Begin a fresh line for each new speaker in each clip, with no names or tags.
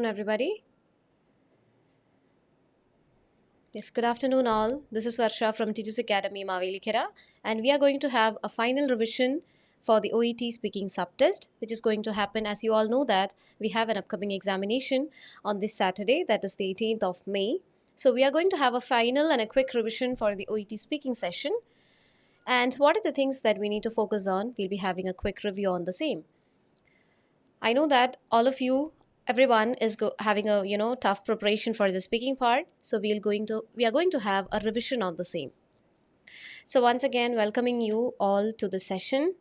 Everybody. Yes, good afternoon all. This is Varsha from Tiju's Academy, Mavelikira, and we are going to have a final revision for the OET Speaking subtest, which is going to happen. As you all know that we have an upcoming examination on this Saturday, that is the 18th of May. So we are going to have a final and a quick revision for the OET Speaking session. And what are the things that we need to focus on? We'll be having a quick review on the same. I know that all of you, everyone is having a tough preparation for the speaking part. So we are going to have a revision on the same. So once again, welcoming you all to the session,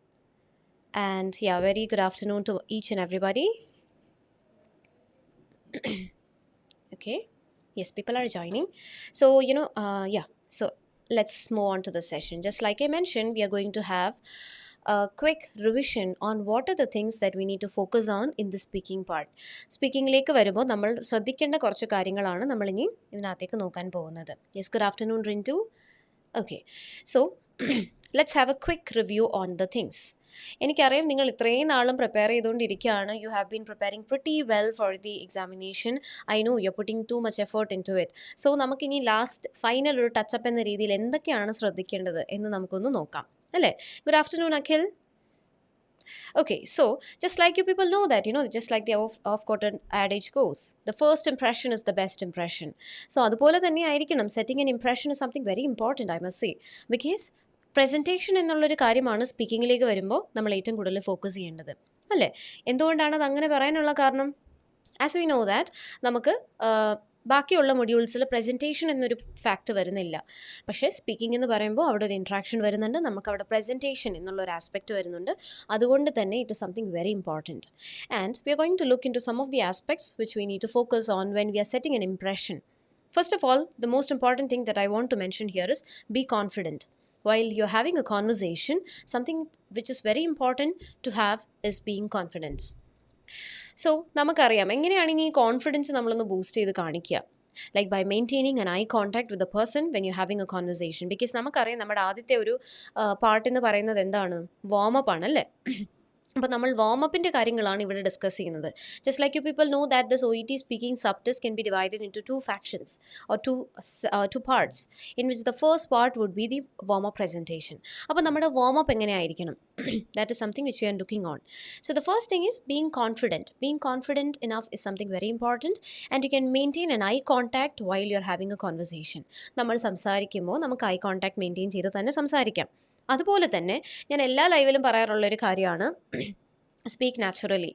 and yeah, very good afternoon to each and everybody. Okay, yes, people are joining. So so let's move on to the session. Just like I mentioned, we are going to have a quick revision on what are the things that we need to focus on in the speaking part. സ്പീക്കിങ്ങിലേക്ക് വരുമ്പോൾ നമ്മൾ ശ്രദ്ധിക്കേണ്ട കുറച്ച് കാര്യങ്ങളാണ് നമ്മൾ ഇനി ഇതിനകത്തേക്ക് നോക്കാൻ പോകുന്നത്. Yes, good afternoon Rintu. Okay, so let's have a quick review on the things. എനിക്കറിയാം നിങ്ങൾ ഇത്രയും നാളും പ്രിപ്പയർ ചെയ്തുകൊണ്ടിരിക്കുകയാണ്. You have been preparing pretty well for the examination. I know you are putting too much effort into it. So നമുക്കിനി last final ഒരു touch up എന്ന രീതിയിൽ എന്തൊക്കെയാണ് ശ്രദ്ധിക്കേണ്ടത് എന്ന് നമുക്കൊന്ന് നോക്കാം അല്ലേ? Good afternoon Akhil. Okay, so just like you people know that, just like the off-quoted adage goes, the first impression is the best impression. So അതുപോലെ തന്നെ ആയിരിക്കണം, setting an impression is something very important, I must say, because presentation എന്നുള്ളൊരു കാര്യമാണ് സ്പീക്കിങ്ങിലേക്ക് വരുമ്പോൾ നമ്മൾ ഏറ്റവും കൂടുതൽ focus ചെയ്യേണ്ടത് അല്ലേ? എന്തുകൊണ്ടാണ് അത് അങ്ങനെ പറയാനുള്ള കാരണം? ആസ് വി നോ ദാറ്റ് നമുക്ക് ബാക്കിയുള്ള മൊഡ്യൂൾസിൽ പ്രസൻറ്റേഷൻ എന്നൊരു ഫാക്റ്റ് വരുന്നില്ല. പക്ഷേ സ്പീക്കിംഗ് എന്ന് പറയുമ്പോൾ അവിടെ ഒരു ഇൻട്രാക്ഷൻ വരുന്നുണ്ട്, നമുക്ക് അവിടെ പ്രസൻറ്റേഷൻ എന്നുള്ളൊരു ആസ്പെക്റ്റ് വരുന്നുണ്ട്. അതുകൊണ്ട് തന്നെ it is something very important. And we are going to look in to some of the aspects which we need to focus on when we are setting an impression. First of all, the most important thing that I want to mention here is be confident. While you're having a conversation, something which is very important to have is being confidence. So നമുക്കറിയാം എങ്ങനെയാണ് ഇനി ഈ confidence നമ്മളൊന്ന് boost ചെയ്ത് കാണിക്കുക. Like by maintaining an eye contact with the person when you having a conversation. Because നമുക്കറിയാം നമ്മുടെ ആദ്യത്തെ ഒരു പാർട്ട് എന്ന് പറയുന്നത് എന്താണ്? വാമപ്പ് ആണല്ലേ? അപ്പോൾ നമ്മൾ വാമപ്പിൻ്റെ കാര്യങ്ങളാണ് ഇവിടെ ഡിസ്കസ് ചെയ്യുന്നത്. Just like you people know that this OET speaking subtest can be divided into 2 factions or two parts, in which the first part would be the warm-up presentation. അപ്പോൾ നമ്മുടെ warm up എങ്ങനെയായിരിക്കണം? That is something which we are looking on. So the first thing is being confident. Being confident enough is something very important, and you can maintain an eye contact while you are having a conversation. നമ്മൾ സംസാരിക്കുമ്പോൾ നമുക്ക് eye contact maintain ചെയ്ത് തന്നെ സംസാരിക്കാം. അതുപോലെ തന്നെ ഞാൻ എല്ലാ ലൈവിലും പറയാറുള്ളൊരു കാര്യമാണ് സ്പീക്ക് നാച്ചുറലി.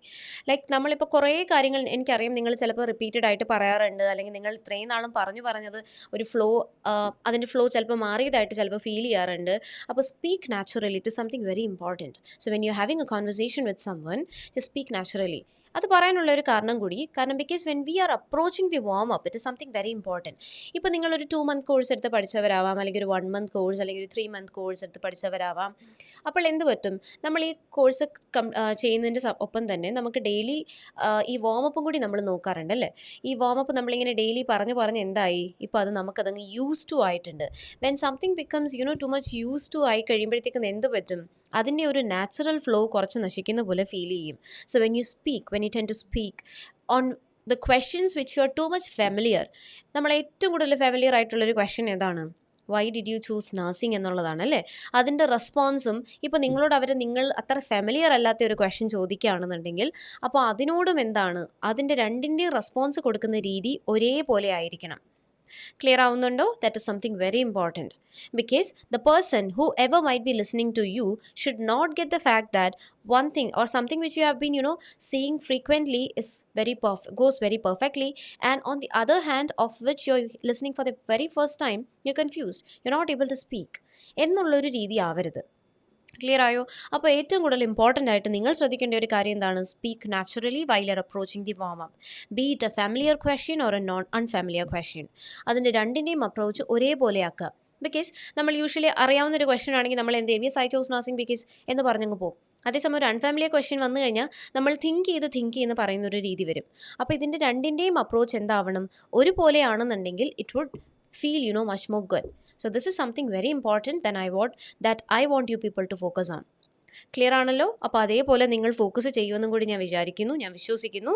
ലൈക്ക് നമ്മളിപ്പോൾ കുറേ കാര്യങ്ങൾ എനിക്കറിയാം നിങ്ങൾ ചിലപ്പോൾ റിപ്പീറ്റഡ് ആയിട്ട് പറയാറുണ്ട്, അല്ലെങ്കിൽ നിങ്ങൾ ഇത്രയും നാളും പറഞ്ഞത് ഒരു ഫ്ലോ, അതിൻ്റെ ഫ്ലോ ചിലപ്പോൾ മാറിയതായിട്ട് ചിലപ്പോൾ ഫീൽ ചെയ്യാറുണ്ട്. അപ്പോൾ speak naturally, it is something very important. So when you having a conversation with someone, just speak naturally. അത് പറയാനുള്ള ഒരു കാരണം കൂടി, കാരണം because when we R approaching the warm up, it is something very important. ഇപ്പോൾ നിങ്ങളൊരു 2 month course എടുത്ത് പഠിച്ചവരാവാം, അല്ലെങ്കിൽ ഒരു 1 month കോഴ്സ്, അല്ലെങ്കിൽ ഒരു 3 month കോഴ്സ് എടുത്ത് പഠിച്ചവരാവാം. അപ്പോൾ എന്ത് പറ്റും, നമ്മൾ ഈ കോഴ്സ് ചെയ്യുന്നതിൻ്റെ ഒപ്പം തന്നെ നമുക്ക് ഡെയിലി ഈ വാമപ്പും കൂടി നമ്മൾ നോക്കാറുണ്ട് അല്ലേ? ഈ വാമപ്പ് നമ്മളിങ്ങനെ ഡെയിലി പറഞ്ഞ് എന്തായി, ഇപ്പോൾ അത് നമുക്കതങ്ങ് യൂസ് ടു ആയിട്ടുണ്ട്. When something becomes too much use to ആയി കഴിയുമ്പോഴത്തേക്കും എന്ത് പറ്റും, അതിൻ്റെ ഒരു നാച്ചുറൽ ഫ്ലോ കുറച്ച് നശിക്കുന്ന പോലെ ഫീൽ ചെയ്യും. So when you tend to speak on the questions which you are too much familiar, നമ്മൾ ഏറ്റവും കൂടുതൽ ഫെമിലിയർ ആയിട്ടുള്ളൊരു ക്വസ്റ്റ്യൻ ഏതാണ്? Why did you choose nursing എന്നുള്ളതാണ് അല്ലേ? അതിൻ്റെ റെസ്പോൺസും ഇപ്പോൾ നിങ്ങളോട് നിങ്ങൾ അത്ര ഫെമിലിയർ അല്ലാത്ത ഒരു ക്വസ്റ്റ്യൻ ചോദിക്കുകയാണെന്നുണ്ടെങ്കിൽ, അപ്പോൾ അതിനോടും എന്താണ്, അതിൻ്റെ രണ്ടിൻ്റെയും റെസ്പോൺസ് കൊടുക്കുന്ന രീതി ഒരേപോലെ ആയിരിക്കണം. ക്ലിയർ ആവുന്നുണ്ടോ? That is something very important. Because the person whoever might be listening to you should not get the fact that one thing or something which you have been seeing frequently is goes very perfectly, and on the other hand of which you're listening for the very first time, you're confused, you're not able to speak എന്നുള്ളൊരു രീതി ആവരുത്. Clear ആയോ? അപ്പോൾ ഏറ്റവും കൂടുതൽ important ആയിട്ട് നിങ്ങൾ ശ്രദ്ധിക്കേണ്ട ഒരു കാര്യം എന്താണ്? Speak naturally while you are approaching the warm up, be it a familiar question or a non unfamiliar question. അതിൻ്റെ രണ്ടിൻ്റെയും അപ്രോച്ച് ഒരേപോലെ ആക്കുക. ബിക്കോസ് നമ്മൾ യൂഷ്വലി അറിയാവുന്ന ഒരു ക്വസ്റ്റ്യൻ ആണെങ്കിൽ നമ്മൾ എന്ത് ചെയ്യും, സൈറ്റ് ഹൗസ് നഴ്സിംഗ് ബിക്കോസ് എന്ന് പറഞ്ഞങ്ങ് പോകും. അതേസമയം ഒരു അൺഫാമിലിയർ ക്വസ്റ്റ്യൻ വന്നു കഴിഞ്ഞാൽ നമ്മൾ തിങ്ക് ചെയ്ത് പറയുന്നൊരു രീതി വരും. അപ്പോൾ ഇതിൻ്റെ രണ്ടിൻ്റെയും അപ്രോച്ച് എന്താവണം? ഒരുപോലെയാണെന്നുണ്ടെങ്കിൽ it would feel much more good. So this is something very important that I want you people to focus on. Clear ആണല്ലോ? അപ്പോൾ അതേപോലെ നിങ്ങൾ ഫോക്കസ് ചെയ്യുമെന്നും കൂടി ഞാൻ വിശ്വസിക്കുന്നു.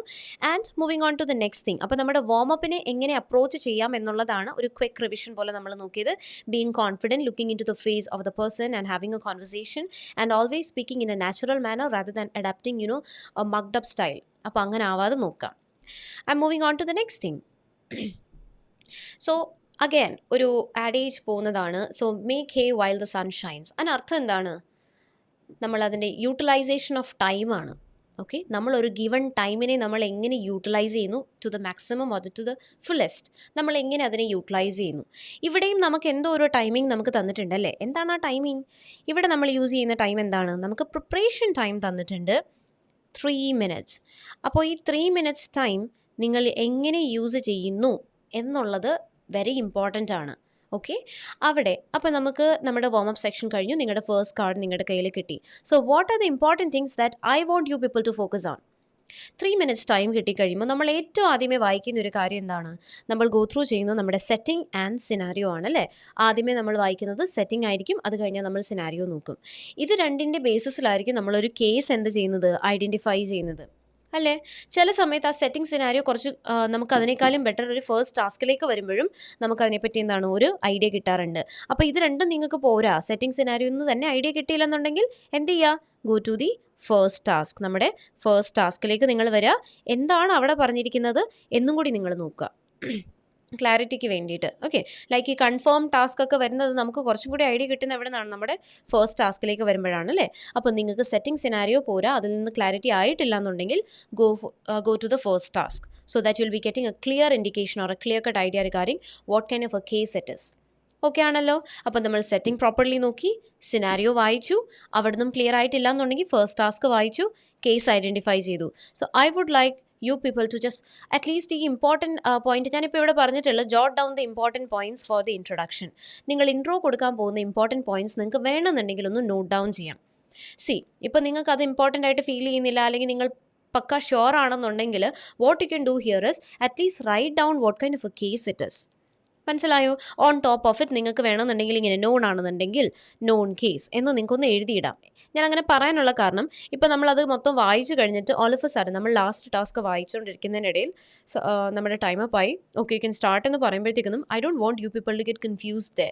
And moving on to the next thing. അപ്പോൾ നമ്മുടെ വാമപ്പിനെ എങ്ങനെ അപ്രോച്ച് ചെയ്യാം എന്നുള്ളതാണ് ഒരു ക്വിക്ക് റിവിഷൻ പോലെ നമ്മൾ നോക്കിയത്. Being confident, looking in to the face of the person and having a conversation and always speaking in a natural manner rather than adapting a mucked up style. അപ്പോൾ അങ്ങനെ ആവാതെ നോക്കാം. I'm moving on to the next thing. So again ഒരു adage പോകുന്നതാണ്. So make hay while the sun shines. അതിനർത്ഥം എന്താണ്? നമ്മളതിൻ്റെ utilisation of ടൈമാണ്. ഓക്കെ, നമ്മളൊരു ഗിവൺ ടൈമിനെ നമ്മൾ എങ്ങനെ യൂട്ടിലൈസ് ചെയ്യുന്നു to the maximum or to the fullest, നമ്മൾ എങ്ങനെ അതിനെ യൂട്ടിലൈസ് ചെയ്യുന്നു. ഇവിടെയും നമുക്ക് എന്തോ ഒരു ടൈമിംഗ് നമുക്ക് തന്നിട്ടുണ്ട് അല്ലേ? എന്താണ് ആ ടൈമിംഗ്? ഇവിടെ നമ്മൾ യൂസ് ചെയ്യുന്ന ടൈം എന്താണ്? നമുക്ക് പ്രിപ്പറേഷൻ ടൈം തന്നിട്ടുണ്ട് 3 minutes. അപ്പോൾ ഈ 3 minutes ടൈം നിങ്ങൾ എങ്ങനെ യൂസ് ചെയ്യുന്നു എന്നുള്ളത് വെരി ഇമ്പോർട്ടൻ്റ് ആണ്. ഓക്കെ, അവിടെ അപ്പോൾ നമുക്ക് നമ്മുടെ വാമപ്പ് സെക്ഷൻ കഴിഞ്ഞു. നിങ്ങളുടെ ഫസ്റ്റ് കാർഡ് നിങ്ങളുടെ കയ്യിൽ കിട്ടി. So what are the important things that I want you people to focus on? 3 minutes time കിട്ടിക്കഴിയുമ്പോൾ നമ്മൾ ഏറ്റവും ആദ്യമേ വായിക്കുന്ന ഒരു കാര്യം എന്താണ്? നമ്മൾ ഗോ ത്രൂ ചെയ്യുന്നത് നമ്മുടെ സെറ്റിംഗ് ആൻഡ് സിനാരിയോ ആണ് അല്ലേ? ആദ്യമേ നമ്മൾ വായിക്കുന്നത് സെറ്റിംഗ് ആയിരിക്കും, അത് കഴിഞ്ഞാൽ നമ്മൾ സിനാരിയോ നോക്കും. ഇത് രണ്ടിൻ്റെ ബേസിസിലായിരിക്കും നമ്മളൊരു കേസ് എന്ത് ചെയ്യുന്നത്? ഐഡൻറ്റിഫൈ ചെയ്യുന്നത് അല്ലേ? ചില സമയത്ത് ആ സെറ്റിംഗ് സിനാരിയോ കുറച്ച് നമുക്ക് അതിനേക്കാളും ബെറ്റർ ഒരു ഫസ്റ്റ് ടാസ്കിലേക്ക് വരുമ്പോഴും നമുക്ക് അതിനെപ്പറ്റി എന്താണ് ഒരു ഐഡിയ കിട്ടാറുണ്ട്. അപ്പോൾ ഇത് രണ്ടും നിങ്ങൾക്ക് പോരാ, സെറ്റിംഗ് സിനാരിയോ നിന്ന് തന്നെ ഐഡിയ കിട്ടിയില്ലെന്നുണ്ടെങ്കിൽ എന്ത് ചെയ്യുക? Go to the first task. നമ്മുടെ ഫസ്റ്റ് ടാസ്കിലേക്ക് നിങ്ങൾ വരിക. എന്താണ് അവിടെ പറഞ്ഞിരിക്കുന്നത് എന്നും കൂടി നിങ്ങൾ നോക്കുക, ക്ലാരിറ്റിക്ക് വേണ്ടിയിട്ട്. ഓക്കെ, ലൈക്ക് ഈ കൺഫേം ടാസ്ക് ഒക്കെ വരുന്നത് നമുക്ക് കുറച്ചും കൂടി ഐഡിയ കിട്ടുന്ന എവിടെ നിന്നാണ്? നമ്മുടെ ഫസ്റ്റ് ടാസ്കിലേക്ക് വരുമ്പോഴാണ് അല്ലേ? അപ്പോൾ നിങ്ങൾക്ക് സെറ്റിംഗ് സിനാരിയോ പോരാ, അതിൽ നിന്ന് ക്ലാരിറ്റി ആയിട്ടില്ല എന്നുണ്ടെങ്കിൽ go to the first task so that you will be getting a clear indication or a clear cut idea regarding what kind of a case it is. Okay ആണല്ലോ? അപ്പോൾ നമ്മൾ setting properly നോക്കി, scenario വായിച്ചു, അവിടെ നിന്നും clear ആയിട്ടില്ല എന്നുണ്ടെങ്കിൽ first task വായിച്ചു, കേസ് ഐഡൻറ്റിഫൈ ചെയ്തു. So I would like you people to just at least ഈ ഇമ്പോർട്ടൻറ്റ് പോയിന്റ് ഞാനിപ്പോൾ ഇവിടെ പറഞ്ഞിട്ടുള്ളത് jot down the important points for the introduction. നിങ്ങൾ ഇൻട്രോ കൊടുക്കാൻ പോകുന്ന ഇമ്പോർട്ടൻറ്റ് പോയിന്റ്സ് നിങ്ങൾക്ക് വേണമെന്നുണ്ടെങ്കിൽ ഒന്ന് നോട്ട് ഡൗൺ ചെയ്യാം. ഇപ്പോൾ നിങ്ങൾക്ക് അത് ഇമ്പോർട്ടൻ്റ് ആയിട്ട് ഫീൽ ചെയ്യുന്നില്ല, അല്ലെങ്കിൽ നിങ്ങൾ പക്ക ഷുവർ ആണെന്നുണ്ടെങ്കിൽ what you can do here is at least write down what kind of a case it is. മനസ്സിലായോ? ഓൺ ടോപ്പ് ഓഫ് ഇറ്റ് നിങ്ങൾക്ക് വേണമെന്നുണ്ടെങ്കിൽ ഇങ്ങനെ നോൺ ആണെന്നുണ്ടെങ്കിൽ നോൺ കേസ് എന്ന് നിങ്ങൾക്കൊന്ന് എഴുതിയിടാം. ഞാൻ അങ്ങനെ പറയാനുള്ള കാരണം, ഇപ്പോൾ നമ്മളത് മൊത്തം വായിച്ചു കഴിഞ്ഞിട്ട് ഓൾ ഓഫ് എ സഡൻ നമ്മൾ ലാസ്റ്റ് ടാസ്ക് വായിച്ചുകൊണ്ടിരിക്കുന്നതിനിടയിൽ നമ്മുടെ ടൈം അപ്പ് ആയി, ഓക്കെ യു ക്യാൻ സ്റ്റാർട്ട് എന്ന് പറയുമ്പോഴത്തേക്കും I don't want you people to get confused there.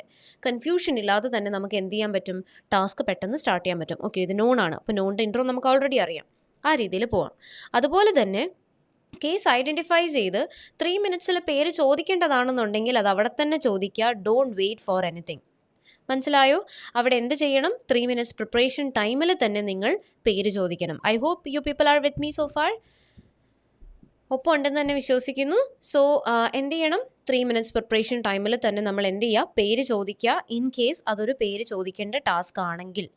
Confusion ഇല്ലാതെ തന്നെ നമുക്ക് എന്ത് ചെയ്യാൻ പറ്റും? ടാസ്ക് പെട്ടെന്ന് സ്റ്റാർട്ട് ചെയ്യാൻ പറ്റും. ഓക്കെ, ഇത് നോൺ ആണ്, അപ്പോൾ നോണിൻ്റെ ഇൻട്രോ നമുക്ക് ഓൾറെഡി അറിയാം, ആ രീതിയിൽ പോവാം. അതുപോലെ തന്നെ കേസ് ഐഡൻറ്റിഫൈ ചെയ്ത് 3 minutesൽ പേര് ചോദിക്കേണ്ടതാണെന്നുണ്ടെങ്കിൽ അത് അവിടെ തന്നെ ചോദിക്കുക. Don't wait for anything. മനസ്സിലായോ? അവിടെ എന്ത് ചെയ്യണം? 3 minutes പ്രിപ്പറേഷൻ ടൈമിൽ തന്നെ നിങ്ങൾ പേര് ചോദിക്കണം. I hope you people are with me so far. ഒപ്പം ഉണ്ടെന്ന് തന്നെ വിശ്വസിക്കുന്നു. സോ എന്ത് ചെയ്യണം? 3 minutes പ്രിപ്പറേഷൻ ടൈമിൽ തന്നെ നമ്മൾ എന്ത് ചെയ്യുക? പേര് ചോദിക്കുക. ഇൻ കേസ് അതൊരു പേര് ചോദിക്കേണ്ട ടാസ്ക് ആണെങ്കിൽ.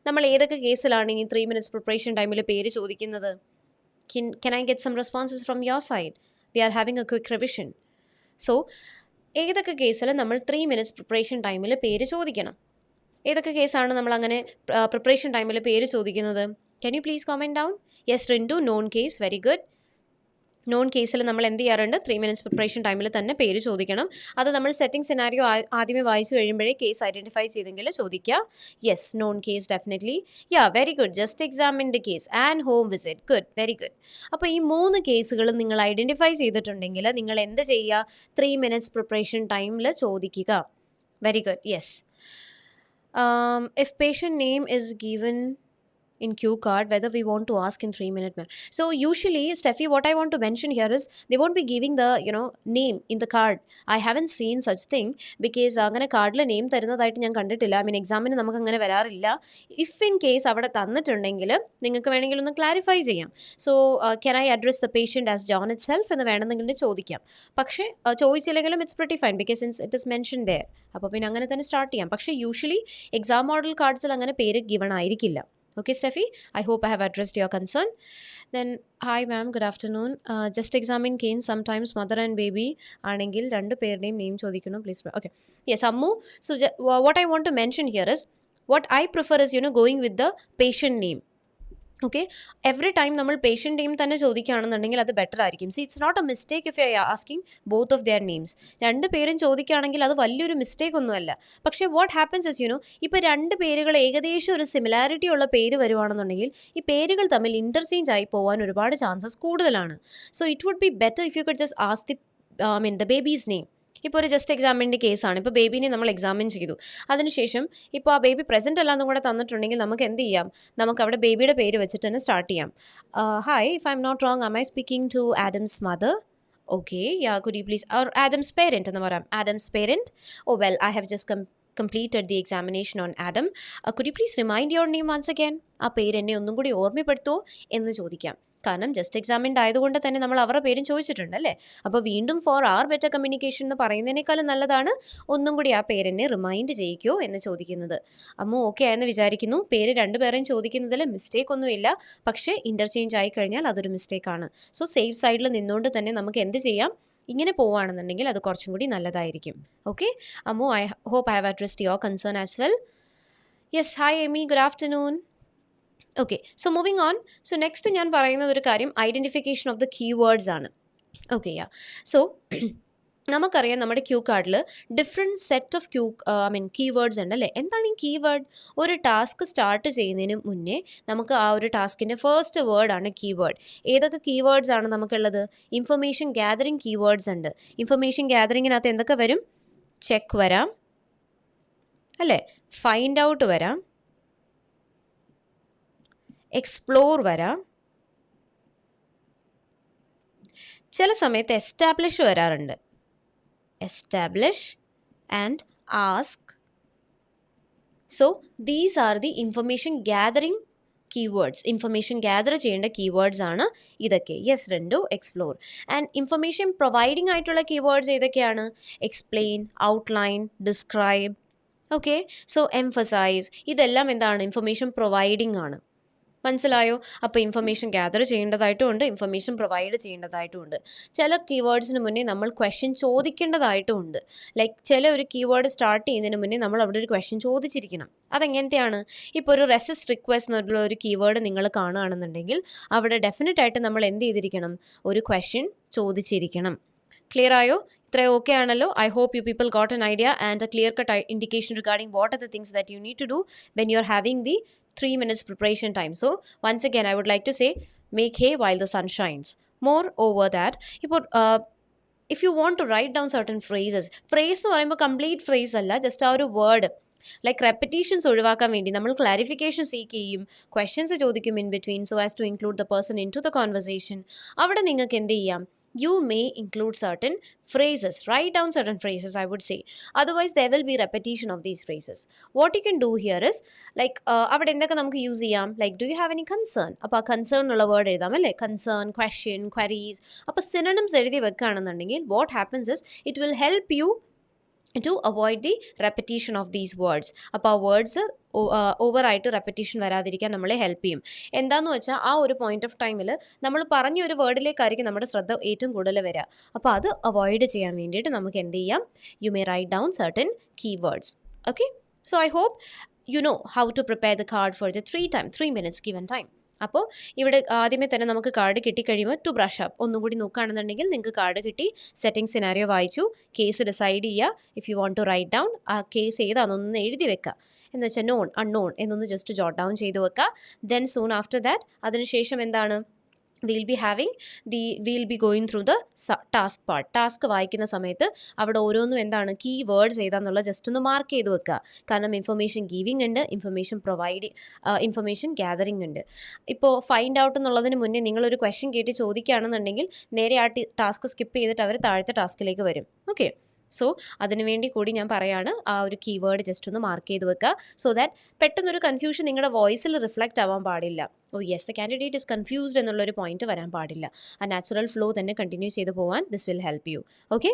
നമ്മൾ ഏതൊക്കെ കേസിലാണ് ഈ 3 minutes പ്രിപ്പറേഷൻ ടൈമിൽ പേര് ചോദിക്കുന്നത്? Can I get some responses from your side? We are having a quick revision. So, ഏതൊക്കെ കേസിൽ നമ്മൾ 3 minutes പ്രിപ്പറേഷൻ ടൈമിൽ പേര് ചോദിക്കണം? ഏതൊക്കെ കേസാണ് നമ്മൾ അങ്ങനെ പ്രിപ്പറേഷൻ ടൈമിൽ പേര് ചോദിക്കുന്നത്? Can you please comment down? Yes, Rindu, known case, very good. Non കേസിൽ നമ്മൾ എന്ത് ചെയ്യാറുണ്ട്? 3 minutes പ്രിപ്പറേഷൻ ടൈമിൽ തന്നെ പേര് ചോദിക്കണം. അത് നമ്മൾ സെറ്റിംഗ് സിനാരിയോ ആദ്യമേ വായിച്ചു കഴിയുമ്പോഴേ കേസ് ഐഡൻറ്റിഫൈ ചെയ്തെങ്കിൽ ചോദിക്കുക. Yes, known case definitely. Yeah, very good. Just എക്സാമിൻ്റെ case and home visit. Good, very good. അപ്പോൾ ഈ 3 കേസുകളും നിങ്ങൾ ഐഡൻറ്റിഫൈ ചെയ്തിട്ടുണ്ടെങ്കിൽ നിങ്ങൾ എന്ത് ചെയ്യുക? 3 minutes പ്രിപ്പറേഷൻ ടൈമിൽ ചോദിക്കുക. Very good. Yes. If patient name is given in cue card, whether we want to ask in 3 minute ma'am. So usually, Steffi, what I want to mention here is they won't be giving the name in the card. I haven't seen such thing because അങ്ങനെ കാർഡിൽ name തരുന്നതായിട്ട് ഞാൻ കണ്ടിട്ടില്ല. I mean എക്സാമിന് നമുക്ക് അങ്ങനെ വരാറില്ല. If in case അവിടെ തന്നിട്ടുണ്ടെങ്കിൽ നിങ്ങൾക്ക് വേണമെങ്കിൽ ഒന്ന് ക്ലാരിഫൈ ചെയ്യാം. So can I address the patient as John itself എന്ന് വേണമെന്നെങ്കിൽ ചോദിക്കാം. പക്ഷേ ചോദിച്ചില്ലെങ്കിലും it's pretty fine because since it is mention there. അപ്പോൾ പിന്നെ അങ്ങനെ തന്നെ സ്റ്റാർട്ട് ചെയ്യാം. പക്ഷേ യൂഷ്വലി എക്സാം മോഡൽ കാർഡ്സിൽ അങ്ങനെ പേര് ഗിവൺ ആയിരിക്കില്ല. Okay, Steffi, I hope I have addressed your concern. Then, hi ma'am, good afternoon. Just examine cane, sometimes mother and baby ആണെങ്കിൽ 2 പേരുടെയും നെയിം ചോദിക്കണം please. Okay, yes, Ammu. So what I want to mention here is what I prefer is going with the patient name. Okay, every time നമ്മൾ patient name തന്നെ ചോദിക്കുകയാണെന്നുണ്ടെങ്കിൽ അത് better ആയിരിക്കും. See it's not a mistake if you are asking both of their names. രണ്ട് പേരും ചോദിക്കുകയാണെങ്കിൽ അത് വലിയൊരു മിസ്റ്റേക്ക് ഒന്നുമല്ല. പക്ഷേ വാട്ട് ഹാപ്പൻസ് ഇസ് ഇപ്പോൾ രണ്ട് പേരുകൾ ഏകദേശം ഒരു സിമിലാരിറ്റി ഉള്ള പേര് വരുവാണെന്നുണ്ടെങ്കിൽ ഈ പേരുകൾ തമ്മിൽ ഇൻ്റർചേഞ്ച് ആയി പോകാൻ ഒരുപാട് ചാൻസസ് കൂടുതലാണ്. So it would be better if you could just ask the baby's name. ഇപ്പോൾ ഒരു ജസ്റ്റ് എക്സാമിൻ്റെ കേസാണ്. ഇപ്പോൾ ബേബീനെ നമ്മൾ എക്സാമിൻ ചെയ്തു, അതിനുശേഷം ഇപ്പോൾ ആ ബേബി പ്രസൻറ്റ് അല്ലാന്നും കൂടെ തന്നിട്ടുണ്ടെങ്കിൽ നമുക്ക് എന്ത് ചെയ്യാം, നമുക്ക് അവിടെ ബേബിയുടെ പേര് വെച്ചിട്ട് തന്നെ സ്റ്റാർട്ട് ചെയ്യാം. Hi, if I'm not wrong, am I speaking to Adam's mother? Okay, yeah, could you please, or Adam's parent എന്ന് പറയാം. Adam's parent. Oh well, I have just completed the examination on Adam. Could you please remind your name once again? ആ പേര് എന്നെ ഒന്നും കൂടി ഓർമ്മപ്പെടുത്തുമോ എന്ന് ചോദിക്കാം. കാരണം ജസ്റ്റ് എക്സാമിൻഡ് ആയതുകൊണ്ട് തന്നെ നമ്മൾ അവരുടെ പേരും ചോദിച്ചിട്ടുണ്ട് അല്ലേ. അപ്പോൾ വീണ്ടും ഫോർ ആർ ബെറ്റർ കമ്മ്യൂണിക്കേഷൻ എന്ന് പറയുന്നതിനേക്കാളും നല്ലതാണ് ഒന്നും കൂടി ആ പേരെന്നെ റിമൈൻഡ് ചെയ്യിക്കുമോ എന്ന് ചോദിക്കുന്നത്. അമ്മ ഓക്കെ ആയെന്ന് വിചാരിക്കുന്നു. പേര് രണ്ടുപേരെയും ചോദിക്കുന്നതിൽ മിസ്റ്റേക്ക് ഒന്നുമില്ല, പക്ഷേ ഇൻ്റർചേഞ്ച് ആയി കഴിഞ്ഞാൽ അതൊരു മിസ്റ്റേക്കാണ്. സോ സേഫ് സൈഡിൽ നിന്നുകൊണ്ട് തന്നെ നമുക്ക് എന്ത് ചെയ്യാം, ഇങ്ങനെ പോവുകയാണെന്നുണ്ടെങ്കിൽ അത് കുറച്ചും കൂടി നല്ലതായിരിക്കും. Okay Ammu, I hope I have addressed your concern as well. Yes, hi Amy, good afternoon. Okay, so moving on. So next ഞാൻ പറയുന്നത് ഒരു കാര്യം ഐഡൻറ്റിഫിക്കേഷൻ ഓഫ് ദ കീവേഡ്സ് ആണ്. Okay, yeah. സോ നമുക്കറിയാം നമ്മുടെ ക്യൂ കാർഡിൽ ഡിഫറെൻറ്റ് സെറ്റ് ഓഫ് കീവേഡ്സ് ഉണ്ട് അല്ലേ. എന്താണ് ഈ കീവേഡ്? ഒരു ടാസ്ക് സ്റ്റാർട്ട് ചെയ്യുന്നതിന് മുന്നേ നമുക്ക് ആ ഒരു ടാസ്കിൻ്റെ ഫസ്റ്റ് വേർഡാണ് കീവേഡ്. ഏതൊക്കെ കീവേഡ്സ് ആണ് നമുക്കുള്ളത്? ഇൻഫർമേഷൻ ഗ്യാതറിങ് കീവേഡ്സ് ഉണ്ട്. ഇൻഫർമേഷൻ ഗ്യാതറിങ്ങിനകത്ത് എന്തൊക്കെ വരും? ചെക്ക് വരാം അല്ലേ, ഫൈൻഡ് ഔട്ട് വരാം, എക്സ്പ്ലോർ വരാം, ചില സമയത്ത് എസ്റ്റാബ്ലിഷ് വരാറുണ്ട്. Establish and ask. So these are the information gathering keywords. Information gather ചെയ്യേണ്ട കീവേഡ്സ് ആണ് ഇതൊക്കെ. യെസ്, രണ്ടു എക്സ്പ്ലോർ. ആൻഡ് ഇൻഫർമേഷൻ പ്രൊവൈഡിങ് ആയിട്ടുള്ള കീവേഡ്സ് ഏതൊക്കെയാണ്? Explain, outline, describe. Okay, so emphasise, ഇതെല്ലാം എന്താണ്? ഇൻഫർമേഷൻ പ്രൊവൈഡിങ് ആണ്. മനസ്സിലായോ? അപ്പോൾ ഇൻഫർമേഷൻ ഗ്യാദർ ചെയ്യേണ്ടതായിട്ടും ഉണ്ട്, ഇൻഫർമേഷൻ പ്രൊവൈഡ് ചെയ്യേണ്ടതായിട്ടും ഉണ്ട്. ചില കീവേഡ്സിന് മുന്നേ നമ്മൾ ക്വസ്റ്റ്യൻ ചോദിക്കേണ്ടതായിട്ടും ഉണ്ട്. ലൈക്ക് ചില ഒരു കീവേഡ് സ്റ്റാർട്ട് ചെയ്യുന്നതിന് മുന്നേ നമ്മൾ അവിടെ ഒരു ക്വസ്റ്റ്യൻ ചോദിച്ചിരിക്കണം. അതെങ്ങനത്തെയാണ്? ഇപ്പോൾ ഒരു റെസിസ്റ്റ് റിക്വസ്റ്റ് എന്നുള്ള ഒരു കീവേഡ് നിങ്ങൾ കാണുകയാണെന്നുണ്ടെങ്കിൽ അവിടെ ഡെഫിനറ്റ് ആയിട്ട് നമ്മൾ എന്ത് ചെയ്തിരിക്കണം? ഒരു ക്വസ്റ്റ്യൻ ചോദിച്ചിരിക്കണം. ക്ലിയർ ആയോ? ഇത്രയും ഓക്കെ ആണല്ലോ? I hope you people got an idea and a clear cut indication regarding what are the things that you need to do when you are having the 3 minutes preparation time. So once again I would like to say, make hay while the sun shines. Moreover that, if you want to write down certain phrases, phrase എന്ന് പറയുമ്പോൾ complete phrase അല്ല, just ആ ഒരു word like റെപ്പിറ്റീഷൻസ് ഒഴിവാക്കാൻ വേണ്ടി നമ്മൾ clarification seek ചെയ്യും, questions ചോദിക്കും in between, so as to include the person in to the conversation. അവിടെ നിങ്ങൾക്ക് എന്ത് ചെയ്യാം? You may include certain phrases. Write down certain phrases, I would say. Otherwise, there will be repetition of these phrases. What you can do here is, like, avade endaka namukku use cheyam, like, do you have any concern? Appa concern ulla word edham alle, concern, question, queries. Appa synonyms ezhuthi vekkanannundengil what happens is it will help you to avoid the repetition of these words. അപ്പോൾ ആ words ഓവറായിട്ട് repetition വരാതിരിക്കാൻ നമ്മളെ help ചെയ്യും. എന്താണെന്ന് വെച്ചാൽ ആ ഒരു പോയിന്റ് ഓഫ് ടൈമിൽ നമ്മൾ പറഞ്ഞ ഒരു വേർഡിലേക്കായിരിക്കും നമ്മുടെ ശ്രദ്ധ ഏറ്റവും കൂടുതൽ വരിക. അപ്പോൾ അത് അവോയ്ഡ് ചെയ്യാൻ വേണ്ടിയിട്ട് നമുക്ക് എന്ത് ചെയ്യാം? You may write down certain keywords. Okay, so I hope you know how to prepare the card for the 3 minutes given time. അപ്പോൾ ഇവിടെ ആദ്യമേ തന്നെ നമുക്ക് കാർഡ് കിട്ടിക്കഴിയുമ്പോൾ ടു ബ്രഷ് അപ്പ് ഒന്നും കൂടി നോക്കുകയാണെന്നുണ്ടെങ്കിൽ നിങ്ങൾക്ക് കാർഡ് കിട്ടി, സെറ്റിംഗ് സിനാരിയോ വായിച്ചു, കേസ് ഡിസൈഡ് ചെയ്യുക. If you want to write down, ആ കേസ് ഏതാണെന്നൊന്ന് എഴുതി വെക്കുക. എന്ന് വെച്ചാൽ നോൺ, അൺനോൺ എന്നൊന്ന് ജസ്റ്റ് ജോട്ട് ഡൗൺ ചെയ്ത് വെക്കുക. ദെൻ സൂൺ ആഫ്റ്റർ ദാറ്റ് അതിനുശേഷം എന്താണ്? we'll be going through the task part. Task വായിക്കുന്ന സമയത്ത് അവിടെ ഓരോന്നും എന്താണ് കീ വേർഡ്സ് ഏതാന്നുള്ള ജസ്റ്റ് ഒന്ന് മാർക്ക് ചെയ്ത് വെക്കുക. കാരണം ഇൻഫർമേഷൻ ഗീവിംഗ് ഉണ്ട്, ഇൻഫർമേഷൻ ഗ്യാതറിംഗ് ഉണ്ട്. ഇപ്പോൾ ഫൈൻഡ് ഔട്ട് എന്നുള്ളതിന് മുന്നേ നിങ്ങളൊരു ക്വസ്റ്റ്യൻ കേട്ട് ചോദിക്കുകയാണെന്നുണ്ടെങ്കിൽ നേരെ ആ ടാസ്ക് സ്കിപ്പ് ചെയ്തിട്ട് അവർ താഴത്തെ ടാസ്കിലേക്ക് വരും. ഓക്കെ, സോ അതിനുവേണ്ടി കൂടി ഞാൻ പറയാണ്, ആ ഒരു കീവേഡ് ജസ്റ്റ് ഒന്ന് മാർക്ക് ചെയ്ത് വെക്കുക. സോ ദാറ്റ് പെട്ടെന്നൊരു കൺഫ്യൂഷൻ നിങ്ങളുടെ വോയിസിൽ റിഫ്ലക്റ്റ് ആവാൻ പാടില്ല. Oh yes, the candidate is confused എന്നുള്ളൊരു പോയിന്റ് വരാൻ പാടില്ല. ആ നാച്ചുറൽ ഫ്ലോ തന്നെ കണ്ടിന്യൂ ചെയ്ത് പോകാൻ this will help you. Okay,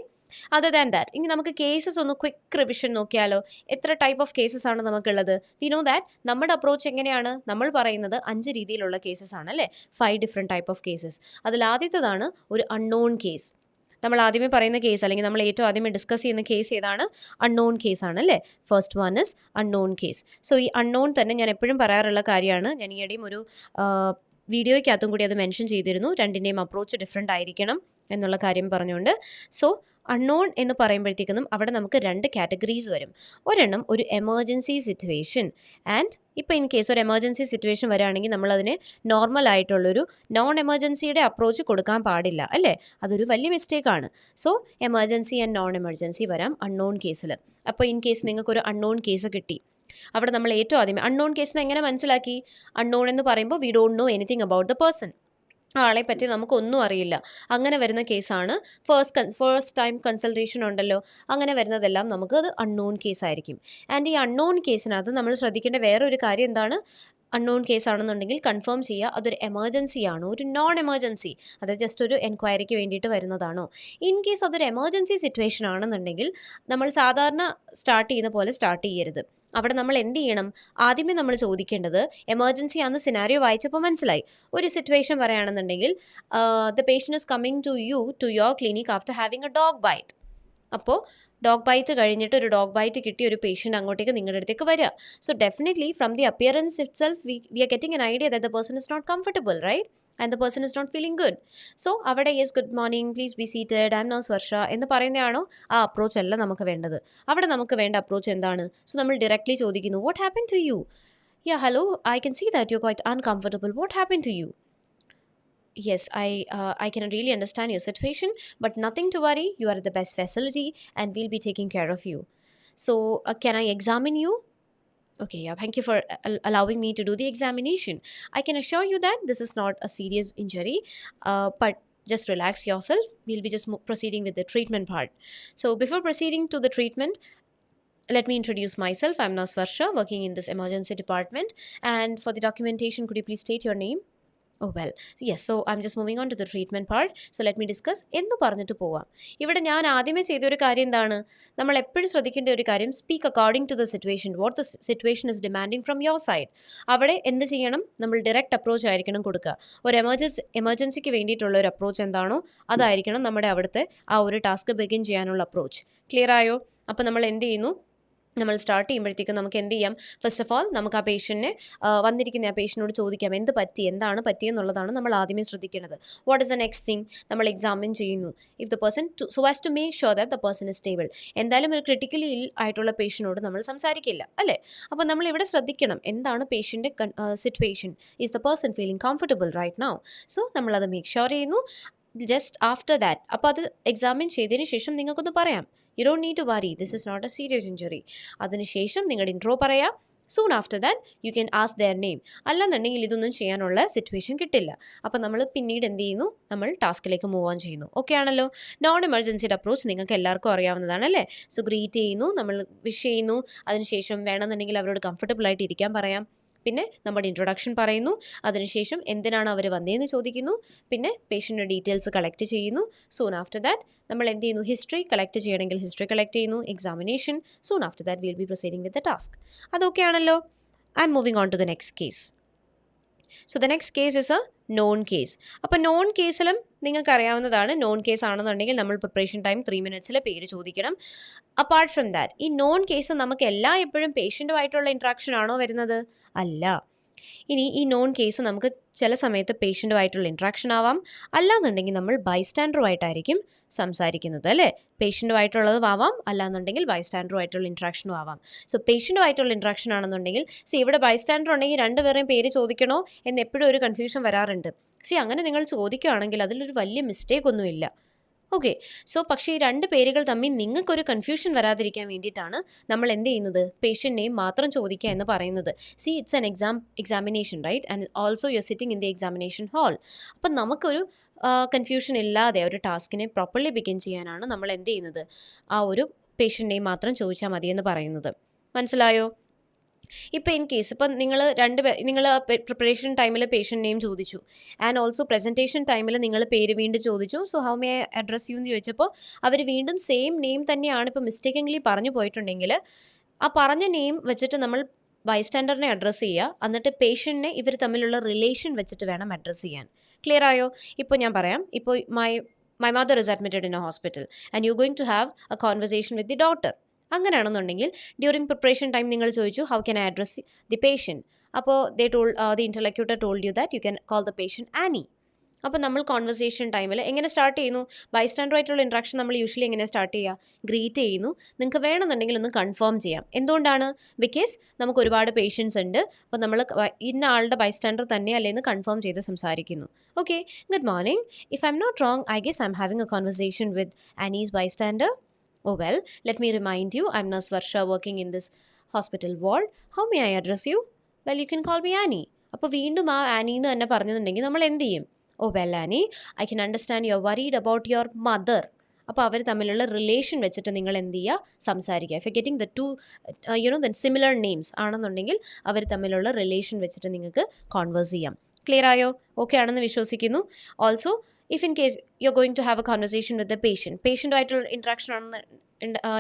other than that ഇനി നമുക്ക് കേസസ് ഒന്ന് ക്വിക്ക് റിവിഷൻ നോക്കിയാലോ? എത്ര ടൈപ്പ് ഓഫ് കേസസ് ആണ് നമുക്കുള്ളത്? വി നോ ദാറ്റ് നമ്മുടെ അപ്രോച്ച് എങ്ങനെയാണ്? നമ്മൾ പറയുന്നത് 5 രീതിയിലുള്ള കേസസ് ആണ് അല്ലേ? 5 ഡിഫറെൻറ്റ് ടൈപ്പ് ഓഫ് കേസസ്. അതിൽ ആദ്യത്തേതാണ് ഒരു അൺനോൺ കേസ്. നമ്മൾ ആദ്യമേ പറയുന്ന കേസ് അല്ലെങ്കിൽ നമ്മൾ ഏറ്റവും ആദ്യമേ ഡിസ്കസ് ചെയ്യുന്ന കേസ് ഏതാണ്? അൺനോൺ കേസാണ് അല്ലേ? First one is unknown case. So ഈ അൺനോൺ തന്നെ ഞാൻ എപ്പോഴും പറയാറുള്ള കാര്യമാണ്. ഞാൻ ഈയിടെയും ഒരു വീഡിയോയ്ക്കകത്തും കൂടി അത് മെൻഷൻ ചെയ്തിരുന്നു. രണ്ടിൻ്റെയും അപ്രോച്ച് ഡിഫറെൻ്റ് ആയിരിക്കണം എന്നുള്ള കാര്യം പറഞ്ഞുകൊണ്ട്. സോ അൺനോൺ എന്ന് പറയുമ്പോഴത്തേക്കും അവിടെ നമുക്ക് 2 കാറ്റഗറീസ് വരും. ഒരെണ്ണം ഒരു എമർജൻസി സിറ്റുവേഷൻ. ആൻഡ് ഇപ്പോൾ ഇൻ കേസ് ഒരു എമർജൻസി സിറ്റുവേഷൻ വരികയാണെങ്കിൽ നമ്മളതിനെ നോർമൽ ആയിട്ടുള്ളൊരു നോൺ എമർജൻസിയുടെ അപ്രോച്ച് കൊടുക്കാൻ പാടില്ല അല്ലേ? അതൊരു വലിയ മിസ്റ്റേക്കാണ്. So emergency and non emergency വരാം അൺനോൺ കേസിൽ. അപ്പോൾ ഇൻ കേസ് നിങ്ങൾക്കൊരു അൺനോൺ കേസ് കിട്ടി, അവിടെ നമ്മൾ ഏറ്റവും ആദ്യമേ അൺനോൺ കേസിന് എങ്ങനെ മനസ്സിലാക്കി? അൺനോൺ എന്ന് പറയുമ്പോൾ we don't know anything about the person. ആളെ പറ്റി നമുക്കൊന്നും അറിയില്ല. അങ്ങനെ വരുന്ന കേസാണ് ഫസ്റ്റ് ടൈം കൺസൾട്ടേഷൻ ഉണ്ടല്ലോ, അങ്ങനെ വരുന്നതെല്ലാം നമുക്ക് അത് അൺനോൺ കേസായിരിക്കും. ആൻഡ് ഈ അൺനോൺ കേസിനകത്ത് നമ്മൾ ശ്രദ്ധിക്കേണ്ട വേറൊരു കാര്യം എന്താണ്? അൺനോൺ കേസ് ആണെന്നുണ്ടെങ്കിൽ കൺഫേം ചെയ്യുക അതൊരു എമർജൻസി ആണോ, ഒരു നോൺ എമർജൻസി, അത് ജസ്റ്റ് ഒരു എൻക്വയറിക്ക് വേണ്ടിയിട്ട് വരുന്നതാണോ. ഇൻ കേസ് അതൊരു എമർജൻസി സിറ്റുവേഷൻ ആണെന്നുണ്ടെങ്കിൽ നമ്മൾ സാധാരണ സ്റ്റാർട്ട് ചെയ്യുന്ന പോലെ സ്റ്റാർട്ട് ചെയ്യരുത്. അവിടെ നമ്മൾ എന്ത് ചെയ്യണം? ആദ്യമേ നമ്മൾ ചോദിക്കേണ്ടത്, എമർജൻസി ആണെന്ന് സിനാരിയോ വായിച്ചപ്പോൾ മനസ്സിലായി. ഒരു സിറ്റുവേഷൻ പറയുകയാണെന്നുണ്ടെങ്കിൽ the patient is coming to your clinic after having a dog bite. അപ്പോൾ ഡോഗ് ബൈറ്റ് കഴിഞ്ഞിട്ട് ഒരു ഡോഗ് ബൈറ്റ് കിട്ടിയ ഒരു പേഷ്യൻ്റ് അങ്ങോട്ടേക്ക് നിങ്ങളുടെ അടുത്തേക്ക് വരിക. So definitely from the appearance itself we are getting an idea that the person is not comfortable, right? And the person is not feeling good. So അവിടെ yes good morning, please be seated, I'm nurse Varsha എന്ന് പറയുന്നതാണോ? ആ approach അല്ല നമുക്ക് വേണ്ടത്. അവിടെ നമുക്ക് വേണ്ട അപ്രോച്ച് എന്താണ്? സോ നമ്മൾ ഡയറക്റ്റ്ലി ചോദിക്കുന്നു, what happen to you? Yeah hello, I can see that you are quite uncomfortable, what happen to you? Yes, I can really understand your situation, but nothing to worry. You are at the best facility, and we'll be taking care of you. So, can I examine you? Okay, yeah. Thank you for allowing me to do the examination. I can assure you that this is not a serious injury, but just relax yourself. We'll be just proceeding with the treatment part. So, before proceeding to the treatment, let me introduce myself. I'm Nurse Varsha, working in this emergency department. And for the documentation, could you please state your name? Oh well, yes, so I'm just moving on to the treatment part. So let me discuss എന്തു പറഞ്ഞിട്ട് പോവാം. ഇവിടെ ഞാൻ ആദ്യമേ ചെയ്തൊരു കാര്യം എന്താണ്? നമ്മൾ എപ്പോഴും ശ്രദ്ധിക്കേണ്ട ഒരു കാര്യം, speak according to the situation, what the situation is demanding from your side. അവിടെ എന്ത് ചെയ്യണം? നമ്മൾ ഡയറക്റ്റ് അപ്രോച്ച് ആയിരിക്കണം കൊടുക്കുക. ഒരു എമർജൻസിക്ക് വേണ്ടിയിട്ടുള്ള ഒരു അപ്രോച്ച് എന്താണോ അതായിരിക്കണം നമ്മുടെ അവിടുത്തെ ആ ഒരു ടാസ്ക് ബിഗിൻ ചെയ്യാനുള്ള അപ്രോച്ച്. ക്ലിയർ ആയോ? അപ്പോൾ നമ്മൾ എന്ത് ചെയ്യുന്നു? നമ്മൾ സ്റ്റാർട്ട് ചെയ്യുമ്പോഴത്തേക്കും നമുക്ക് എന്ത് ചെയ്യാം? ഫസ്റ്റ് ഓഫ് ഓൾ നമുക്ക് ആ പേഷ്യൻറ്റിനെ വന്നിരിക്കുന്ന ആ പേഷ്യനോട് ചോദിക്കാം, എന്ത് പറ്റി, എന്താണ് പറ്റിയെന്നുള്ളതാണ് നമ്മൾ ആദ്യമേ ശ്രദ്ധിക്കേണ്ടത്. What is the next thing? നമ്മൾ എക്സാമിൻ ചെയ്യുന്നു if the person so as to make sure that the person is stable. എന്തായാലും ഒരു ക്രിട്ടിക്കലി ഇൽ ആയിട്ടുള്ള പേഷ്യനോട് നമ്മൾ സംസാരിക്കില്ല അല്ലേ? അപ്പോൾ നമ്മൾ ഇവിടെ ശ്രദ്ധിക്കണം, എന്താണ് പേഷ്യൻ്റെ situation. Is the person feeling comfortable right now? So നമ്മളത് മേക്ക് ഷുവർ ചെയ്യുന്നു. ജസ്റ്റ് ആഫ്റ്റർ ദാറ്റ്, അപ്പോൾ അത് എക്സാമിൻ ചെയ്തതിന് ശേഷം നിങ്ങൾക്കൊന്ന് പറയാം, you don't need to worry, this is not a serious injury. അതിനുശേഷം നിങ്ങളുടെ ഇൻട്രോ പറയാം. Soon after that you can ask their name. അല്ലെന്നുണ്ടെങ്കിൽ ഇതൊന്നും ചെയ്യാനുള്ള സിറ്റുവേഷൻ കിട്ടില്ല. അപ്പോൾ നമ്മൾ പിന്നീട് എന്ത് ചെയ്യുന്നു? നമ്മൾ ടാസ്കിലേക്ക് മൂവ് ഓൺ ചെയ്യുന്നു. ഓക്കെ ആണല്ലോ? നോൺ എമർജൻസിയുടെ അപ്രോച്ച് നിങ്ങൾക്ക് എല്ലാവർക്കും അറിയാവുന്നതാണ് അല്ലേ? സോ ഗ്രീറ്റ് ചെയ്യുന്നു, നമ്മൾ വിഷ് ചെയ്യുന്നു, അതിനുശേഷം വേണമെന്നുണ്ടെങ്കിൽ അവരോട് കംഫർട്ടബിൾ ആയിട്ട് ഇരിക്കാൻ പറയാം. പിന്നെ നമ്മുടെ ഇൻട്രൊഡക്ഷൻ പറയുന്നു, അതിനുശേഷം എന്തിനാണ് അവർ വന്നതെന്ന് ചോദിക്കുന്നു, പിന്നെ പേഷ്യൻ്റെ ഡീറ്റെയിൽസ് കളക്ട് ചെയ്യുന്നു. സൂൺ ആഫ്റ്റർ ദാറ്റ് നമ്മൾ എന്ത് ചെയ്യുന്നു? ഹിസ്റ്ററി കളക്ട് ചെയ്യണമെങ്കിൽ ഹിസ്റ്ററി കളക്ട് ചെയ്യുന്നു. Examination. Soon after that will be proceeding with the task. അതൊക്കെ ആണല്ലോ? I'm moving on to the next case. So the next case is a known case. അപ്പോൾ known കേസിലും നിങ്ങൾക്ക് അറിയാവുന്നതാണ്, non case ആണെന്നുണ്ടെങ്കിൽ നമ്മൾ preparation time 3 minutes പേര് ചോദിക്കണം. അപ്പാർട്ട് ഫ്രം ദാറ്റ്, ഈ നോൺ കേസ് നമുക്ക് എപ്പോഴും പേഷ്യൻറ്റുമായിട്ടുള്ള ഇൻട്രാക്ഷൻ ആണോ വരുന്നത്? അല്ല. ഇനി ഈ നോൺ കേസ് നമുക്ക് ചില സമയത്ത് പേഷ്യൻറ്റുമായിട്ടുള്ള ഇൻട്രാക്ഷൻ ആവാം, അല്ലാന്നുണ്ടെങ്കിൽ നമ്മൾ ബൈസ്റ്റാൻഡറുമായിട്ടായിരിക്കും സംസാരിക്കുന്നത് അല്ലേ? പേഷ്യൻറ്റുമായിട്ടുള്ളത് ആവാം, അല്ലാന്നുണ്ടെങ്കിൽ ബൈസ്റ്റാൻഡറുമായിട്ടുള്ള ഇൻട്രാക്ഷനും ആവാം. സോ പേഷ്യൻറ്റുമായിട്ടുള്ള ഇൻട്രാക്ഷൻ ആണെന്നുണ്ടെങ്കിൽ ഇവിടെ ബൈസ്റ്റാൻഡർ ഉണ്ടെങ്കിൽ രണ്ടുപേരെയും പേര് ചോദിക്കണോ എന്ന് എപ്പോഴും ഒരു കൺഫ്യൂഷൻ വരാറുണ്ട്. അങ്ങനെ നിങ്ങൾ ചോദിക്കുകയാണെങ്കിൽ അതിലൊരു വലിയ മിസ്റ്റേക്ക് ഒന്നുമില്ല. ഓക്കെ. സോ പക്ഷേ ഈ 2 പേരുകൾ തമ്മിൽ നിങ്ങൾക്കൊരു കൺഫ്യൂഷൻ വരാതിരിക്കാൻ വേണ്ടിയിട്ടാണ് നമ്മൾ എന്ത് ചെയ്യുന്നത്? പേഷ്യൻ്റ് നെയിം മാത്രം ചോദിക്കുക എന്ന് പറയുന്നത്. It's an examination right, and also you are sitting in the examination hall. അപ്പം നമുക്കൊരു കൺഫ്യൂഷൻ ഇല്ലാതെ ഒരു ടാസ്കിനെ പ്രോപ്പർലി ബിഗിൻ ചെയ്യാനാണ് നമ്മൾ എന്ത് ചെയ്യുന്നത്? ആ ഒരു പേഷ്യൻ്റ് നെയിം മാത്രം ചോദിച്ചാൽ മതിയെന്ന് പറയുന്നത്. മനസ്സിലായോ? ഇപ്പോൾ ഇൻ കേസ് ഇപ്പം നിങ്ങൾ പ്രിപ്പറേഷൻ ടൈമിൽ പേഷ്യൻ്റ് നെയിം ചോദിച്ചു, ആൻഡ് ഓൾസോ പ്രസൻറ്റേഷൻ ടൈമിൽ നിങ്ങൾ പേര് വീണ്ടും ചോദിച്ചു. So how may I address you എന്ന് ചോദിച്ചപ്പോൾ അവർ വീണ്ടും സെയിം നെയിം തന്നെയാണ് ഇപ്പോൾ മിസ്റ്റേക്കിംഗ്ലി പറഞ്ഞു പോയിട്ടുണ്ടെങ്കിൽ, ആ പറഞ്ഞ നെയിം വെച്ചിട്ട് നമ്മൾ ബൈസ്റ്റാൻഡറിനെ അഡ്രസ്സ് ചെയ്യുക. എന്നിട്ട് പേഷ്യൻറ്റിനെ ഇവർ തമ്മിലുള്ള റിലേഷൻ വെച്ചിട്ട് വേണം അഡ്രസ്സ് ചെയ്യാൻ. ക്ലിയർ ആയോ? ഇപ്പോൾ ഞാൻ പറയാം. ഇപ്പോൾ my mother is admitted in a hospital and you going to have a conversation with the doctor. അങ്ങനെയാണെന്നുണ്ടെങ്കിൽ ഡ്യൂറിങ് പ്രിപ്പറേഷൻ ടൈം നിങ്ങൾ ചോദിച്ചു how can I address the patient. അപ്പോൾ the interlocutor told you that you can call the patient Annie. അപ്പോൾ നമ്മൾ conversation ടൈമിൽ എങ്ങനെ start ചെയ്യുന്നു? ബൈസ്റ്റാൻഡറുമായിട്ടുള്ള ഇൻട്രാക്ഷൻ നമ്മൾ യൂഷ്വലി എങ്ങനെ സ്റ്റാർട്ട് ചെയ്യുക? ഗ്രീറ്റ് ചെയ്യുന്നു. നിങ്ങൾക്ക് വേണമെന്നുണ്ടെങ്കിൽ ഒന്ന് കൺഫേം ചെയ്യാം. എന്തുകൊണ്ടാണ്? ബിക്കോസ് നമുക്ക് ഒരുപാട് പേഷ്യൻസ് ഉണ്ട്. അപ്പോൾ നമ്മൾ ഇന്ന ആളുടെ ബൈസ്റ്റാൻഡർ തന്നെ അല്ലേന്ന് കൺഫേം ചെയ്ത് സംസാരിക്കുന്നു. Okay, good morning. If I'm not wrong, I guess I'm having a conversation with Annie's bystander. Oh well, let me remind you, I'm Nurse Varsha working in this hospital ward. How may I address you? Well, you can call me Annie. അപ്പോൾ വീണ്ടും ആ Annie എന്ന് തന്നെ പറഞ്ഞിട്ടുണ്ടെങ്കിൽ നമ്മൾ എന്ത് ചെയ്യും? Oh well Annie, I can understand you are worried about your mother. അപ്പോൾ അവർ തമ്മിലുള്ള റിലേഷൻ വെച്ചിട്ട് നിങ്ങൾ എന്ത് ചെയ്യുക? സംസാരിക്കുക. If you getting the to the similar names ആണെന്നുണ്ടെങ്കിൽ അവർ തമ്മിലുള്ള റിലേഷൻ വെച്ചിട്ട് നിങ്ങൾക്ക് കോൺവേഴ്സ് ചെയ്യാം. ക്ലിയർ ആയോ? ഓക്കെ ആണെന്ന് വിശ്വസിക്കുന്നു. Also if in case you are going to have a conversation with the പേഷ്യൻറ്റുമായിട്ടുള്ള ഇൻട്രാക്ഷൻ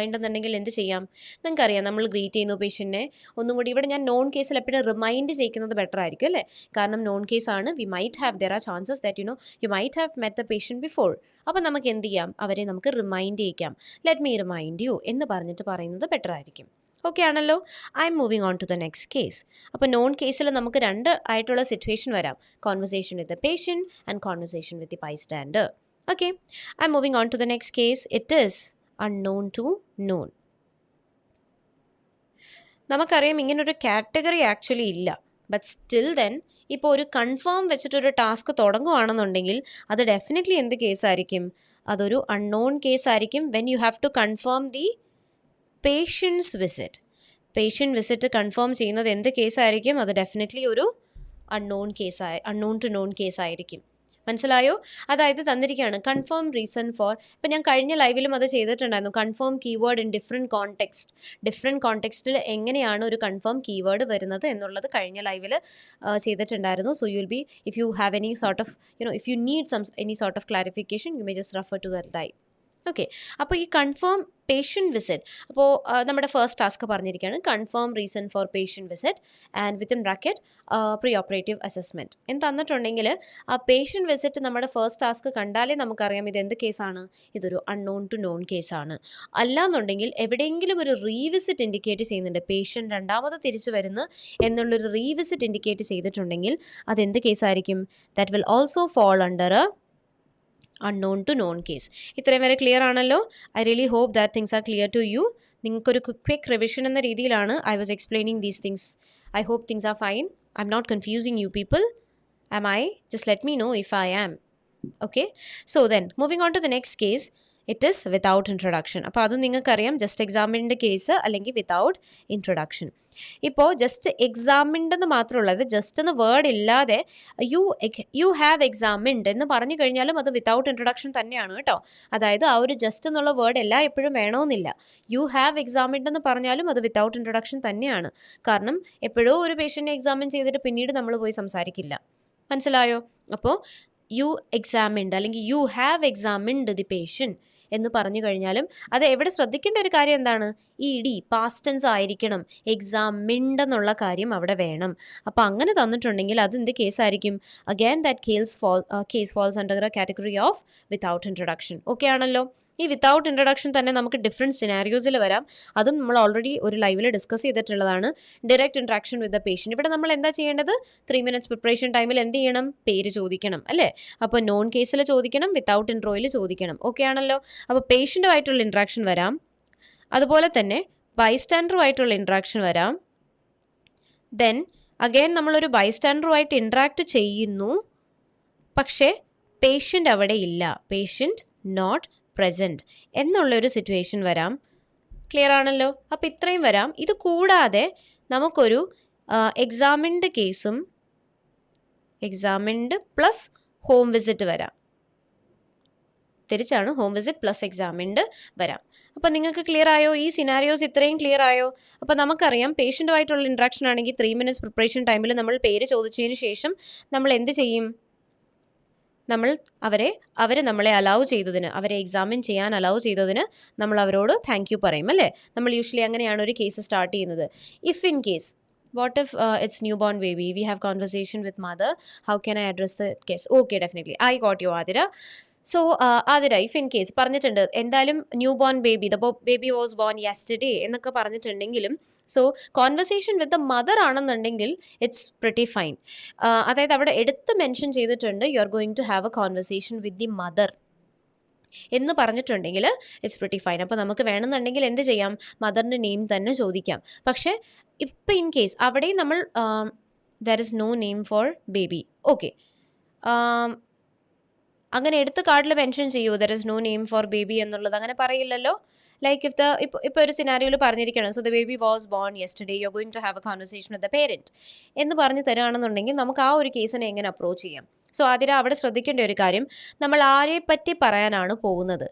ഉണ്ടെന്നുണ്ടെങ്കിൽ എന്ത് ചെയ്യാം? നിങ്ങൾക്കറിയാം, നമ്മൾ ഗ്രീറ്റ് ചെയ്യുന്നു പേഷ്യൻറ്റിനെ. ഒന്നും കൂടി ഇവിടെ ഞാൻ നോൺ കേസിൽ എപ്പോഴും റിമൈൻഡ് ചെയ്യിക്കുന്നത് ബെറ്റർ ആയിരിക്കും അല്ലേ? കാരണം നോൺ കേസാണ്. We might have there are chances that you might have met the patient before. അപ്പോൾ നമുക്ക് എന്ത് ചെയ്യാം? അവരെ നമുക്ക് റിമൈൻഡ് ചെയ്യിക്കാം. ലെറ്റ് മീ റിമൈൻഡ് യു എന്ന് പറഞ്ഞിട്ട് പറയുന്നത് ബെറ്റർ ആയിരിക്കും. ഓക്കെ ആണല്ലോ. I'm moving on to the next case. അപ്പോൾ നോൺ കേസിൽ നമുക്ക് രണ്ട് ആയിട്ടുള്ള സിറ്റുവേഷൻ വരാം. Conversation with the patient and conversation with the bystander. Okay, I'm moving on to the next case. It is unknown to known. നമുക്കറിയാം ഇങ്ങനൊരു category actually ഇല്ല. But still then ഇപ്പോൾ ഒരു കൺഫേം വെച്ചിട്ടൊരു ടാസ്ക് തുടങ്ങുകയാണെന്നുണ്ടെങ്കിൽ അത് definitely എന്ത് കേസായിരിക്കും? അതൊരു അൺനോൺ കേസായിരിക്കും. When you have to confirm the patient's visit. Patient visit confirm ചെയ്യുന്നത് എന്ത് കേസായിരിക്കും? അത് ഡെഫിനറ്റ്ലി ഒരു അൺനോൺ ടു നോൺ കേസായിരിക്കും. മനസ്സിലായോ? അതായത് തന്നിരിക്കുകയാണ് കൺഫേം റീസൺ ഫോർ. ഇപ്പം ഞാൻ കഴിഞ്ഞ ലൈവിലും അത് ചെയ്തിട്ടുണ്ടായിരുന്നു. കൺഫേം കീവേഡ് ഇൻ ഡിഫറെൻറ്റ് കോണ്ടെക്സ്റ്റിൽ എങ്ങനെയാണ് ഒരു കൺഫേം കീവേഡ് വരുന്നത് എന്നുള്ളത് കഴിഞ്ഞ ലൈവിൽ ചെയ്തിട്ടുണ്ടായിരുന്നു. So you will be, if you have any sort of if you need any sort of clarification, you may just refer to that live. Okay, അപ്പോൾ ഈ കൺഫേം പേഷ്യൻറ്റ് വിസിറ്റ്, അപ്പോൾ നമ്മുടെ ഫസ്റ്റ് ടാസ്ക് പറഞ്ഞിരിക്കുകയാണ് confirm reason for patient visit and within bracket pre operative assessment എന്ന് തന്നിട്ടുണ്ടെങ്കിൽ ആ patient visit നമ്മുടെ first task കണ്ടാലേ നമുക്കറിയാം ഇത് എന്ത് കേസാണ്? ഇതൊരു അൺനോൺ ടു നോൺ കേസാണ്. അല്ലാന്നുണ്ടെങ്കിൽ എവിടെയെങ്കിലും ഒരു റീവിസിറ്റ് ഇൻഡിക്കേറ്റ് ചെയ്യുന്നുണ്ട്, പേഷ്യൻറ്റ് രണ്ടാമത് തിരിച്ചു വരുന്നു എന്നുള്ളൊരു റീവിസിറ്റ് ഇൻഡിക്കേറ്റ് ചെയ്തിട്ടുണ്ടെങ്കിൽ അതെന്ത് കേസായിരിക്കും? That will also fall under a unknown to known case. ഇത്രയും വരെ ക്ലിയർ ആണല്ലോ? I really hope that things are clear to you. നിങ്ങൾക്കൊരു ക്വിക്ക് റിവിഷൻ എന്ന രീതിയിലാണ് I was explaining these things. I hope things are fine. I'm not confusing you people. Am I? Just let me know if I am. Okay, so then moving on to the next case. It is without introduction. അപ്പോൾ അത് നിങ്ങൾക്കറിയാം, just എക്സാമിൻ്റെ case അല്ലെങ്കിൽ without introduction. ഇപ്പോൾ just examined എന്ന് മാത്രമുള്ളത്, just എന്ന് word ഇല്ലാതെ U have examined എന്ന് പറഞ്ഞു കഴിഞ്ഞാലും അത് വിത്തൗട്ട് ഇൻട്രൊഡക്ഷൻ തന്നെയാണ് കേട്ടോ. അതായത് ആ ഒരു ജസ്റ്റ് എന്നുള്ള വേർഡ് എല്ലാം എപ്പോഴും വേണമെന്നില്ല. യു ഹാവ് എക്സാമിൻഡ് എന്ന് പറഞ്ഞാലും അത് വിത്തൗട്ട് ഇൻട്രൊഡക്ഷൻ തന്നെയാണ്. കാരണം എപ്പോഴോ ഒരു പേഷ്യൻറ്റിനെ എക്സാമിൻ ചെയ്തിട്ട് പിന്നീട് നമ്മൾ പോയി സംസാരിക്കില്ല. മനസ്സിലായോ? അപ്പോൾ യു എക്സാമിൻഡ് അല്ലെങ്കിൽ you have examined the patient എന്ന് പറഞ്ഞു കഴിഞ്ഞാലും അത് എവിടെ ശ്രദ്ധിക്കേണ്ട ഒരു കാര്യം എന്താണ്? ഇ ഡി പാസ്റ്റ് ടെൻസ് ആയിരിക്കണം. എക്സാമിൻഡ് എന്നുള്ള കാര്യം അവിടെ വേണം. അപ്പോൾ അങ്ങനെ തന്നിട്ടുണ്ടെങ്കിൽ അത് എന്ത് കേസായിരിക്കും? Again that case falls under a category of without introduction. Okay ആണല്ലോ? ഈ വിത്തൗട്ട് ഇൻട്രൊഡക്ഷൻ തന്നെ നമുക്ക് ഡിഫറെൻറ്റ് സിനാരിയോസിൽ വരാം. അതും നമ്മൾ ഓൾറെഡി ഒരു ലൈവിൽ ഡിസ്കസ് ചെയ്തിട്ടുള്ളതാണ്. Direct interaction with the patient. ഇവിടെ നമ്മൾ എന്താ ചെയ്യേണ്ടത്? 3 minutes പ്രിപ്പറേഷൻ ടൈമിൽ എന്ത് ചെയ്യണം? പേര് ചോദിക്കണം അല്ലേ? അപ്പോൾ നോൺ കേസിൽ ചോദിക്കണം, വിത്തൗട്ട് ഇൻട്രോയിൽ ചോദിക്കണം. ഓക്കെ ആണല്ലോ? അപ്പോൾ പേഷ്യൻറ്റുമായിട്ടുള്ള ഇൻട്രാക്ഷൻ വരാം, അതുപോലെ തന്നെ ബൈസ്റ്റാൻഡറുമായിട്ടുള്ള ഇൻട്രാക്ഷൻ വരാം. ദെൻ അഗൈൻ നമ്മളൊരു ബൈസ്റ്റാൻഡറുമായിട്ട് ഇൻട്രാക്ട് ചെയ്യുന്നു, പക്ഷേ പേഷ്യൻ്റ് അവിടെ ഇല്ല, പേഷ്യൻറ്റ് നോട്ട് പ്രസൻറ്റ് എന്നുള്ളൊരു സിറ്റുവേഷൻ വരാം. ക്ലിയർ ആണല്ലോ? അപ്പോൾ ഇത്രയും വരാം. ഇത് കൂടാതെ നമുക്കൊരു എക്സാമിൻഡ് കേസും എക്സാമിൻഡ് പ്ലസ് ഹോം വിസിറ്റ് വരാം. തിരിച്ചാണ് ഹോം വിസിറ്റ് പ്ലസ് എക്സാമിൻഡ് വരാം. അപ്പോൾ നിങ്ങൾക്ക് ക്ലിയർ ആയോ? ഈ സിനാരിയോസ് ഇത്രയും ക്ലിയർ ആയോ? അപ്പോൾ നമുക്കറിയാം പേഷ്യൻറ്റുമായിട്ടുള്ള ഇൻട്രാക്ഷൻ ആണെങ്കിൽ 3 minutes പ്രിപ്പറേഷൻ ടൈമിൽ നമ്മൾ പേര് ചോദിച്ചതിന് ശേഷം നമ്മൾ എന്ത് ചെയ്യും? അവർ നമ്മളെ അലൗ ചെയ്തതിന്, അവരെ എക്സാമിൻ ചെയ്യാൻ അലൗ ചെയ്തതിന് നമ്മൾ അവരോട് താങ്ക് യു പറയും അല്ലേ? നമ്മൾ യൂഷ്വലി അങ്ങനെയാണ് ഒരു കേസ് സ്റ്റാർട്ട് ചെയ്യുന്നത്. If in case what if it's newborn baby, we have conversation with mother, how can I address the case? Okay, definitely, I got you, Adira. So Athira if in case പറഞ്ഞിട്ടുണ്ട് എന്തായാലും newborn baby baby was born yesterday എന്നൊക്കെ പറഞ്ഞിട്ടുണ്ടെങ്കിലും so conversation with the mother ആണെന്നുണ്ടെങ്കിൽ it's pretty fine. അതായത് അവിടെ എടുത്ത് mention ചെയ്തിട്ടുണ്ട് you are going to have a conversation with the mother എന്ന് പറഞ്ഞിട്ടുണ്ടെങ്കിൽ ഇറ്റ്സ് പ്രിറ്റി ഫൈൻ. അപ്പോൾ നമുക്ക് വേണമെന്നുണ്ടെങ്കിൽ എന്ത് ചെയ്യാം, മദറിൻ്റെ നെയിം തന്നെ ചോദിക്കാം. പക്ഷേ ഇപ്പം ഇൻ കേസ് അവിടെയും നമ്മൾ there is no name for baby, okay, അങ്ങനെ എടുത്ത് കാർഡിൽ മെൻഷൻ ചെയ്യുമോ there is no name for baby എന്നുള്ളത്? അങ്ങനെ പറയില്ലല്ലോ. ലൈക്ക് ഇപ്പോൾ ഒരു സിനാരിയോയിൽ പറഞ്ഞിരിക്കണം, so the baby was born yesterday you are going to have a conversation with the parent എന്ന് പറഞ്ഞ് തരുകയാണെന്നുണ്ടെങ്കിൽ നമുക്ക് ആ ഒരു കേസിനെ എങ്ങനെ അപ്രോച്ച് ചെയ്യാം? സോ ആതിര അവിടെ ശ്രദ്ധിക്കേണ്ട ഒരു കാര്യം, നമ്മൾ ആരെ പറ്റി പറയാനാണ് പോകുന്നത്?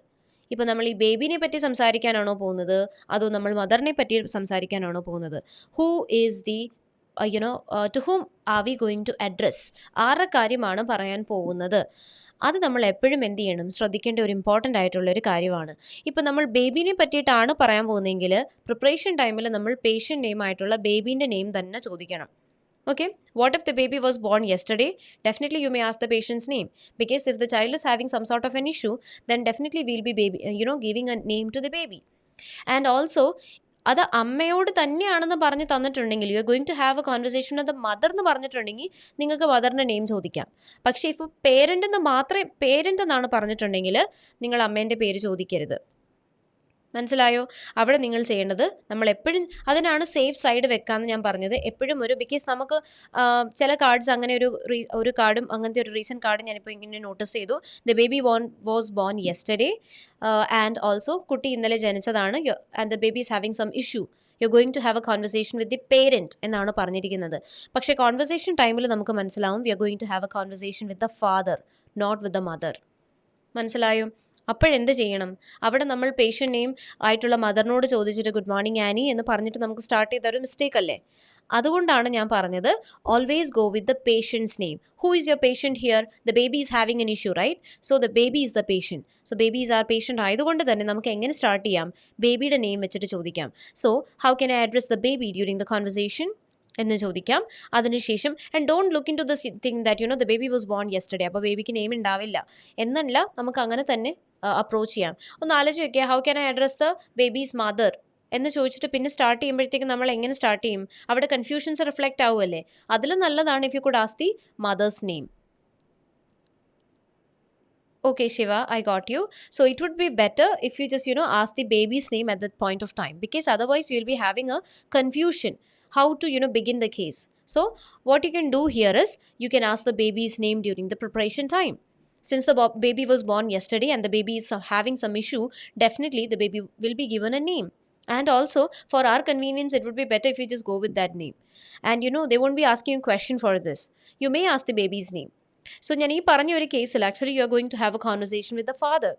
ഇപ്പോൾ നമ്മൾ ഈ ബേബിനെ പറ്റി സംസാരിക്കാനാണോ പോകുന്നത്, അതോ നമ്മൾ മദറിനെ പറ്റി സംസാരിക്കാനാണോ പോകുന്നത്? Who is the to whom are we going to address? ആരുടെ കാര്യമാണ് പറയാൻ പോകുന്നത്? അത് നമ്മൾ എപ്പോഴും എന്ത് ചെയ്യണം, ശ്രദ്ധിക്കേണ്ട ഒരു ഇമ്പോർട്ടൻ്റ് ആയിട്ടുള്ള ഒരു കാര്യമാണ്. ഇപ്പോൾ നമ്മൾ ബേബിനെ പറ്റിയിട്ടാണ് പറയാൻ പോകുന്നതെങ്കിൽ പ്രിപ്പറേഷൻ ടൈമിൽ നമ്മൾ പേഷ്യൻ്റ് നെയിം ആയിട്ടുള്ള ബേബീൻ്റെ നെയിം തന്നെ ചോദിക്കണം. Okay, what if the baby was born yesterday? Definitely you may ask the patient's name, because if the child is having some sort of an issue, then definitely we'll be giving a name to the baby. And also അത് അമ്മയോട് തന്നെയാണെന്ന് പറഞ്ഞ് തന്നിട്ടുണ്ടെങ്കിൽ you are going to have a conversation with the mother എന്ന് പറഞ്ഞിട്ടുണ്ടെങ്കിൽ നിങ്ങൾക്ക് മദറിൻ്റെ name ചോദിക്കാം. പക്ഷേ ഇപ്പോൾ പേരൻ്റ് എന്നാണ് പറഞ്ഞിട്ടുണ്ടെങ്കിൽ നിങ്ങൾ അമ്മേൻ്റെ പേര് ചോദിക്കരുത്. മനസ്സിലായോ? അവിടെ നിങ്ങൾ ചെയ്യേണ്ടത്, നമ്മൾ എപ്പോഴും അതിനാണ് സേഫ് സൈഡ് വെക്കാമെന്ന് ഞാൻ പറഞ്ഞത്. എപ്പോഴും ബിക്കോസ് നമുക്ക് ചില കാർഡ്സ് അങ്ങനെ ഒരു കാർഡും അങ്ങനത്തെ ഒരു റീസെൻറ്റ് കാർഡ് ഞാനിപ്പോൾ ഇങ്ങനെ നോട്ടീസ് ചെയ്തു. The baby was born yesterday and also കുട്ടി ഇന്നലെ ജനിച്ചതാണ് and the baby is having some issue you are going to have a conversation with the parent എന്നാണ് പറഞ്ഞിരിക്കുന്നത്. പക്ഷേ കോൺവെർസേഷൻ ടൈമിൽ നമുക്ക് മനസ്സിലാവും we are going to have a conversation with the father, not with the mother. മനസ്സിലായോ? അപ്പോഴെന്ത് ചെയ്യണം, അവിടെ നമ്മൾ പേഷ്യൻ്റ് നെയിം ആയിട്ടുള്ള മദറിനോട് ചോദിച്ചിട്ട് ഗുഡ് മോർണിംഗ് ആനി എന്ന് പറഞ്ഞിട്ട് നമുക്ക് സ്റ്റാർട്ട് ചെയ്തൊരു മിസ്റ്റേക്ക് അല്ലേ? അതുകൊണ്ടാണ് ഞാൻ പറഞ്ഞത് always go with the patient's name. Who is your patient here? The baby is having an issue, right? So the baby is the patient. So baby is our patient ആയതുകൊണ്ട് തന്നെ നമുക്ക് എങ്ങനെ start ചെയ്യാം, ബേബിയുടെ നെയിം വെച്ചിട്ട് ചോദിക്കാം. So how can I address the baby during the conversation എന്ന് ചോദിക്കാം. അതിനുശേഷം and don't look in to the thing that the baby was born yesterday, അപ്പോൾ ബേബിക്ക് നെയിം ഉണ്ടാവില്ല എന്നല്ല, നമുക്ക് അങ്ങനെ തന്നെ അപ്രോച്ച് ചെയ്യാം. ഒന്ന് ആലോചിച്ച് നോക്കിയാൽ how can I address the babies mother എന്ന് ചോദിച്ചിട്ട് പിന്നെ സ്റ്റാർട്ട് ചെയ്യുമ്പോഴത്തേക്കും നമ്മൾ എങ്ങനെ സ്റ്റാർട്ട് ചെയ്യും? അവിടെ കൺഫ്യൂഷൻസ് റിഫ്ലക്റ്റ് ആവുമല്ലേ? അതിൽ നല്ലതാണ് if you could ask the mothers name. Okay, Shiva, I got you. So it would be better if you just, ask the baby's name at that point of time, because otherwise you'll be having a confusion how to, begin the case. So what you can do here is you can ask the baby's name during the preparation time. Since the baby was born yesterday and the baby is having some issue, definitely the baby will be given a name. And also, for our convenience, it would be better if you just go with that name. And they won't be asking you a question for this. You may ask the baby's name. So, ഞാൻ ഈ പറഞ്ഞ ഒരു കേസിൽ actually you are going to have a conversation with the father.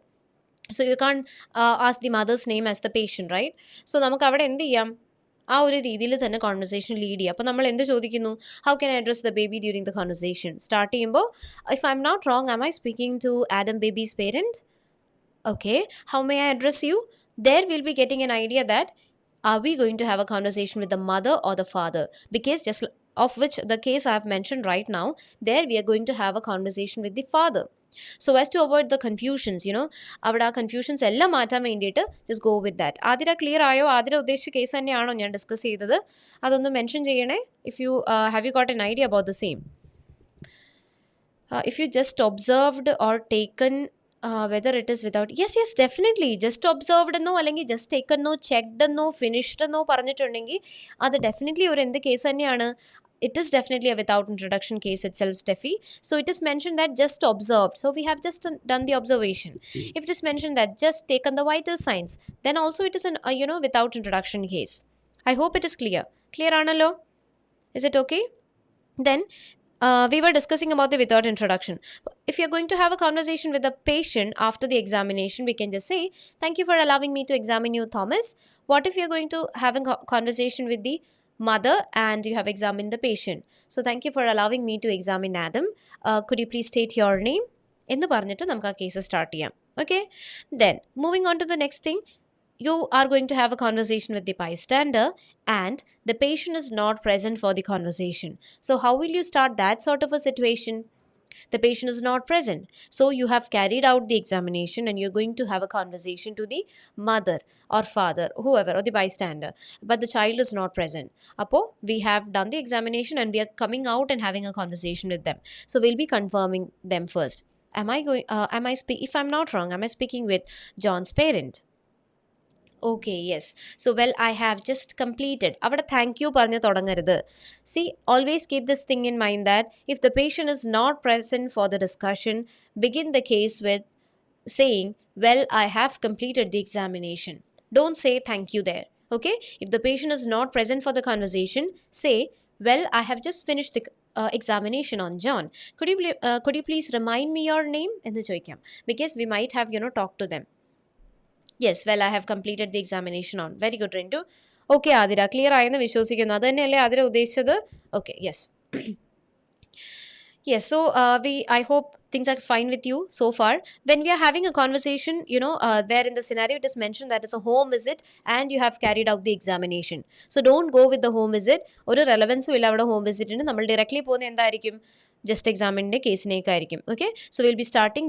So, you can't ask the mother's name as the patient, right? So, നമുക്ക് അവിടെ എന്ത് ചെയ്യാം, ആ ഒരു രീതിയിൽ തന്നെ കോൺവെർസേഷൻ ലീഡ് ചെയ്യുക. അപ്പോൾ നമ്മൾ എന്ത് ചോദിക്കുന്നു, how can I address the baby during the conversation? Start ചെയ്യുമ്പോൾ if I'm not wrong, am I speaking to Adam baby's parent? Okay, how may I address you? There we'll be getting an idea that are we going to have a conversation with the mother or the father? Because just of which the case I have mentioned right now, there we are going to have a conversation with the father. So as to avoid the confusions, അവിടെ ആ confusions എല്ലാം മാറ്റാൻ വേണ്ടിയിട്ട് just go with that. Athira clear ആയോ? ആതിര ഉദ്ദേശിച്ച case തന്നെയാണോ ഞാൻ discuss ചെയ്തത്? അതൊന്ന് മെൻഷൻ ചെയ്യണേ. If you have you got an idea about the same? If you just observed or taken whether it is without, yes, definitely just observed എന്നോ അല്ലെങ്കിൽ just taken എന്നോ checked എന്നോ finished എന്നോ പറഞ്ഞിട്ടുണ്ടെങ്കിൽ അത് definitely ഒരു എന്ത് കേസ് തന്നെയാണ്? It is definitely a without introduction case itself, Steffi. So it is mentioned that just observed. So we have just done the observation. If it is mentioned that just taken the vital signs, then also it is an without introduction case. I hope it is clear. Clear aanallo? Is it okay? Then we were discussing about the without introduction. If you're going to have a conversation with the patient after the examination, we can just say, thank you for allowing me to examine you, Thomas. What if you're going to have a conversation with the mother and you have examined the patient? So thank you for allowing me to examine Adam. Could you please state your name? എന്ന് പറഞ്ഞിട്ട് നമുക്ക് ആ case start ചെയ്യാം. Okay? Then, moving on to the next thing, you are going to have a conversation with the bystander and the patient is not present for the conversation. So how will you start that sort of a situation? The patient is not present. So you have carried out the examination and you're going to have a conversation to the mother or father, whoever, or the bystander. But the child is not present. Apo, we have done the examination and we are coming out and having a conversation with them. So we'll be confirming them first. If I'm not wrong, am I speaking with John's parent? Okay, yes. So, well, I have just completed. Avada thank you പറഞ്ഞു തുടങ്ങരുത്. See, always keep this thing in mind that if the patient is not present for the discussion, begin the case with saying, well, I have completed the examination. Don't say thank you there. Okay? If the patient is not present for the conversation, say, well, I have just finished the examination on John. Could you please remind me your name? എന്ന് ചോദിക്കാം. Because we might have, talked to them. Yes, well, I have completed the examination on. Very good, Rindu. Okay, Adira, clear ആയെന്ന് വിശ്വസിക്കുന്നു. അത് തന്നെയല്ലേ ആതിര ഉദ്ദേശിച്ചത്? Okay, yes. Yes, so I hope things are fine with you so far. When we are having a conversation, where in the scenario it is mentioned that it's a home visit and you have carried out the examination. So don't go with the home visit. ഒരു റെലവൻസും ഇല്ല അവിടെ home വിസിറ്റിന്. നമ്മൾ directly പോകുന്നത് എന്തായിരിക്കും? Just examined കേസിനേക്കായിരിക്കും. Okay, so we'll be starting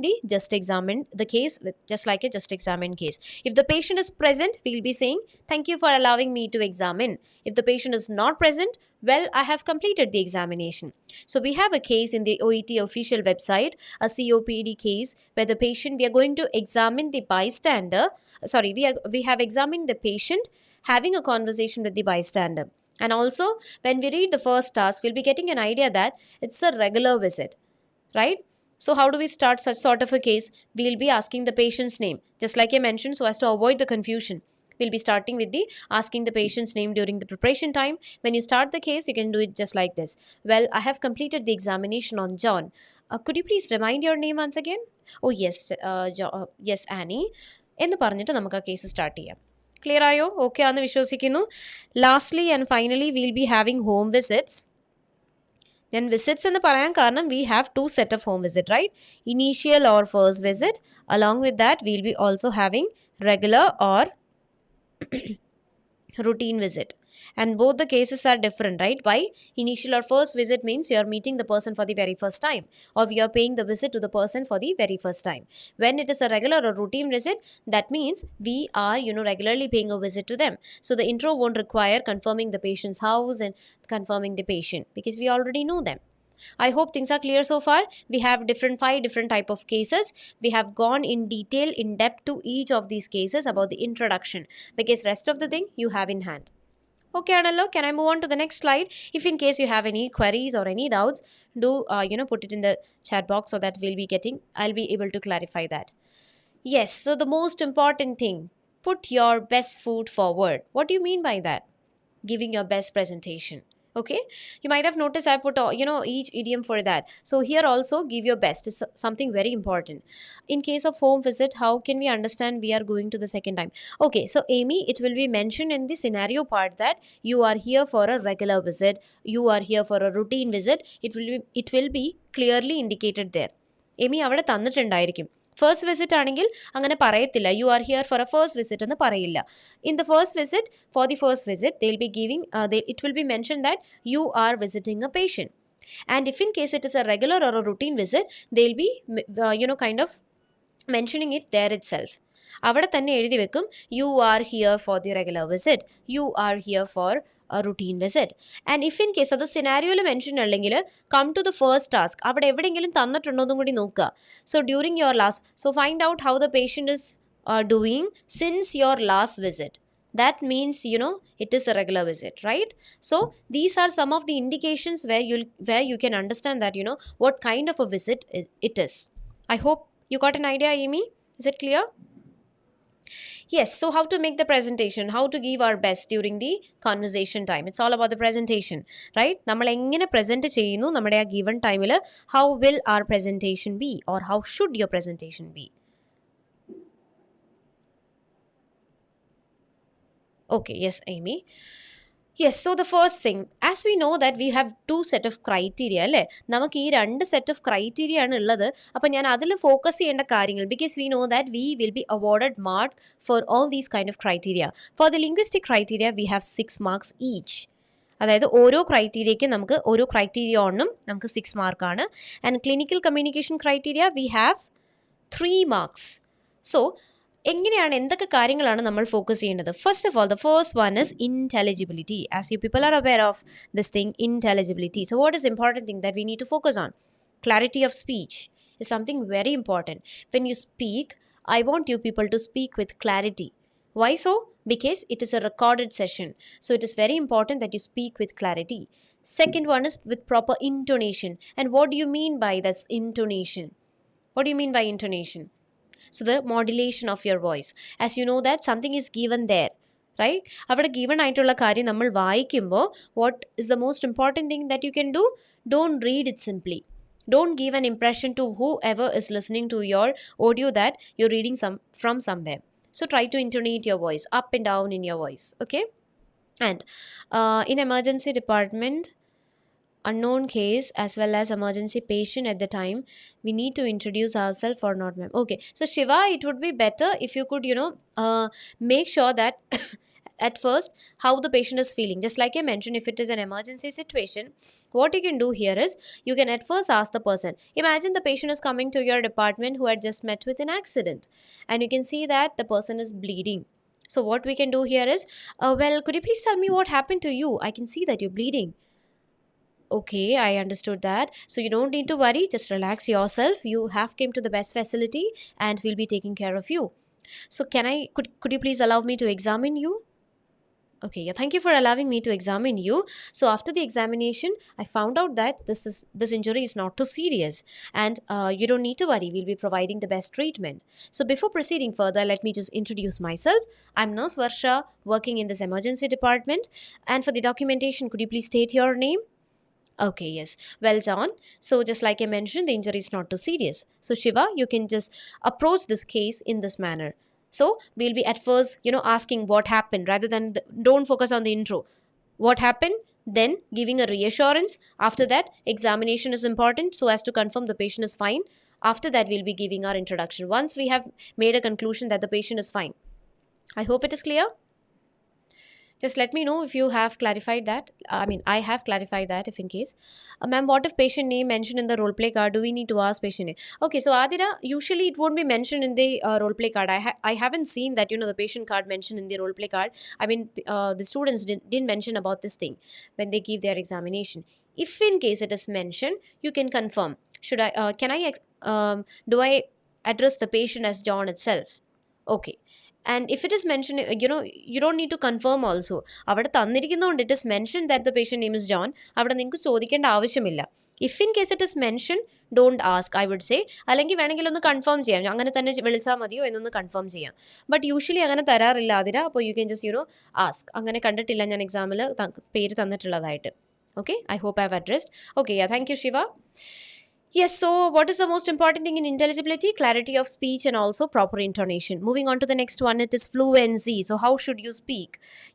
the case with just like a just examined case. If the patient is present, we'll be saying thank you for allowing me to examine. If the patient is not present, well, I have completed the examination. So we have a case in the OET official website, a COPD case where the patient, we are going to examine the bystander. Sorry, we have examined the patient having a conversation with the bystander. And also, when we read the first task, we'll be getting an idea that it's a regular visit, right? So how do we start such sort of a case? We'll be asking the patient's name, just like I mentioned, so as to avoid the confusion. We'll be starting with the asking the patient's name during the preparation time. When you start the case, you can do it just like this. Well, I have completed the examination on John. Could you please remind your name once again? Oh, yes, yes, Annie. എന്ന് പറഞ്ഞിട്ട് നമുക്ക് ആ case start ചെയ്യാം. Clear ആയോ? Okay ആണെന്ന് വിശ്വസിക്കുന്നു. Lastly and finally will be having home visits. ഞാൻ visits എന്ന് പറയാൻ കാരണം we have to set of home visit, right? Initial or first visit. Along with that will be also having regular or routine visit, and both the cases are different, right? Why? Initial or first visit means you are meeting the person for the very first time, or you are paying the visit to the person for the very first time. When it is a regular or routine visit, that means we are regularly paying a visit to them, so the intro won't require confirming the patient's house and confirming the patient because we already know them. I hope things are clear so far. We have five different type of cases. We have gone in detail, in depth to each of these cases about the introduction, because rest of the thing you have in hand. Okay, Analo, can I move on to the next slide? If in case you have any queries or any doubts, do put it in the chat box so that I'll be able to clarify that. Yes, so the most important thing, put your best foot forward. What do you mean by that? Giving your best presentation. Okay, you might have noticed I put each idiom for that. So here also give your best is something very important. In case of home visit, how can we understand we are going to the second time? Okay, so Amy, it will be mentioned in the scenario part that you are here for a regular visit, you are here for a routine visit. It will be clearly indicated there. Amy avada തന്നിട്ടുണ്ടായിരിക്കും. First visit ആണെങ്കിൽ അങ്ങനെ പറയത്തില്ല, you are here for a first visit എന്ന് പറയില്ല. In the first visit, for the first visit they will be giving it will be mentioned that you are visiting a patient. And if in case it is a regular or a routine visit, they'll be kind of mentioning it there itself. അവിടെ തന്നെ എഴുതി വെക്കും, you are here for the regular visit, you are here for a routine visit. And if in case അത് സിനാരിയോയിൽ mention അല്ലെങ്കിൽ come to the first task, അവിടെ എവിടെയെങ്കിലും തന്നിട്ടുണ്ടോ എന്നും കൂടി നോക്കുക. So during your last, so find out how the patient is doing since your last visit. That means it is a regular visit, right? So these are some of the indications where you can understand that what kind of a visit it is. I hope you got an idea, Amy. Is it clear? Yes, so how to make the presentation, how to give our best during the conversation time. It's all about the presentation, right? നമ്മൾ എങ്ങനെ present ചെയ്യുന്നു നമ്മുടെ ആ given ടൈമിൽ, how will our presentation be, or how should your presentation be? Okay, yes, Amy. Yes, so the first thing, as we know that we have two set of criteria, അല്ലേ? നമുക്ക് ഈ രണ്ട് set of criteria ആണ് ഉള്ളത്. അപ്പം ഞാൻ അതിൽ focus ചെയ്യേണ്ട കാര്യങ്ങൾ, because we know that we will be awarded mark for all these kind of criteria. For the linguistic criteria, we have 6 marks each. അതായത് ഓരോ ക്രൈറ്റീരിയയ്ക്ക് നമുക്ക് ഓരോ ക്രൈറ്റീരിയ ഓണും നമുക്ക് 6 മാർക്കാണ്. And clinical communication criteria we have 3 marks. So എങ്ങനെയാണ്, എന്തൊക്കെ കാര്യങ്ങളാണ് നമ്മൾ ഫോക്കസ് ചെയ്യേണ്ടത്? First of all, the first one is intelligibility. As you people are aware of this thing, intelligibility. So what is important thing that we need to focus on? Clarity of speech is something very important. When you speak, I want you people to speak with clarity. Why so? Because it is a recorded session. So it is very important that you speak with clarity. Second one is with proper intonation. And what do you mean by this intonation? What do you mean by intonation? So the modulation of your voice. As you know that something is given there, right? അവിടെ given ആയിട്ടുള്ള കാര്യം നമ്മൾ വായിക്കുമ്പോൾ what is the most important thing that you can do? Don't read it simply. Don't give an impression to whoever is listening to your audio that you're reading from somewhere. So try to intonate your voice up and down in your voice, okay? And in emergency department, unknown case as well as emergency patient at the time, we need to introduce ourselves or not, ma'am? Okay, so Shiva, it would be better if you could make sure that at first how the patient is feeling. Just like I mentioned, if it is an emergency situation, what you can do here is you can at first ask the person. Imagine the patient is coming to your department who had just met with an accident, and you can see that the person is bleeding. So what we can do here is, well, could you please tell me what happened to you? I can see that you're bleeding. Okay, I understood that. So you don't need to worry, just relax yourself. You have came to the best facility and we'll be taking care of you. So could you please allow me to examine you? Okay, yeah, thank you for allowing me to examine you. So after the examination, I found out that this injury is not too serious, and you don't need to worry. We'll be providing the best treatment. So before proceeding further, let me just introduce myself. I'm Nurse Varsha, working in this emergency department. And for the documentation, could you please state your name? Okay, yes. Well done. So just like I mentioned, the injury is not too serious. So Shiva, you can just approach this case in this manner. So we'll be at first, asking what happened rather than, don't focus on the intro. What happened? Then giving a reassurance. After that, examination is important so as to confirm the patient is fine. After that, we'll be giving our introduction. Once we have made a conclusion that the patient is fine. I hope it is clear. Just let me know if you have clarified that. I have clarified that if in case. Ma'am, what if patient name mentioned in the role play card? Do we need to ask patient name? Okay, so Adira, usually it won't be mentioned in the role play card. I haven't seen that, the patient card mentioned in the role play card. The students didn't mention about this thing when they give their examination. If in case it is mentioned, you can confirm. Do I address the patient as John itself? Okay. And if it is mentioned, you don't need to confirm also. അവിടെ തന്നിരിക്കുന്നതുകൊണ്ട് it is mentioned that the patient name is John. അവിടെ നിങ്ങൾക്ക് ചോദിക്കേണ്ട ആവശ്യമില്ല. If in case it is mentioned, don't ask, I would say. അല്ലെങ്കിൽ വേണമെങ്കിൽ ഒന്ന് confirm ചെയ്യാം, അങ്ങനെ തന്നെ വിളിച്ചാൽ മതിയോ എന്നൊന്ന് കൺഫേം ചെയ്യാം. ബട്ട് യൂഷ്വലി അങ്ങനെ തരാറില്ല അതിര. അപ്പോൾ യു ക്യാൻ ജസ്റ്റ് ആസ്ക്. അങ്ങനെ കണ്ടിട്ടില്ല ഞാൻ എക്സാമിൽ പേര് തന്നിട്ടുള്ളതായിട്ട്. Okay, I hope I have addressed. Okay, yeah, thank you, Shiva. Yes, so what is the most important thing in intelligibility? Clarity of speech and also proper intonation. Moving on to the next one, it is fluency. So how should you speak?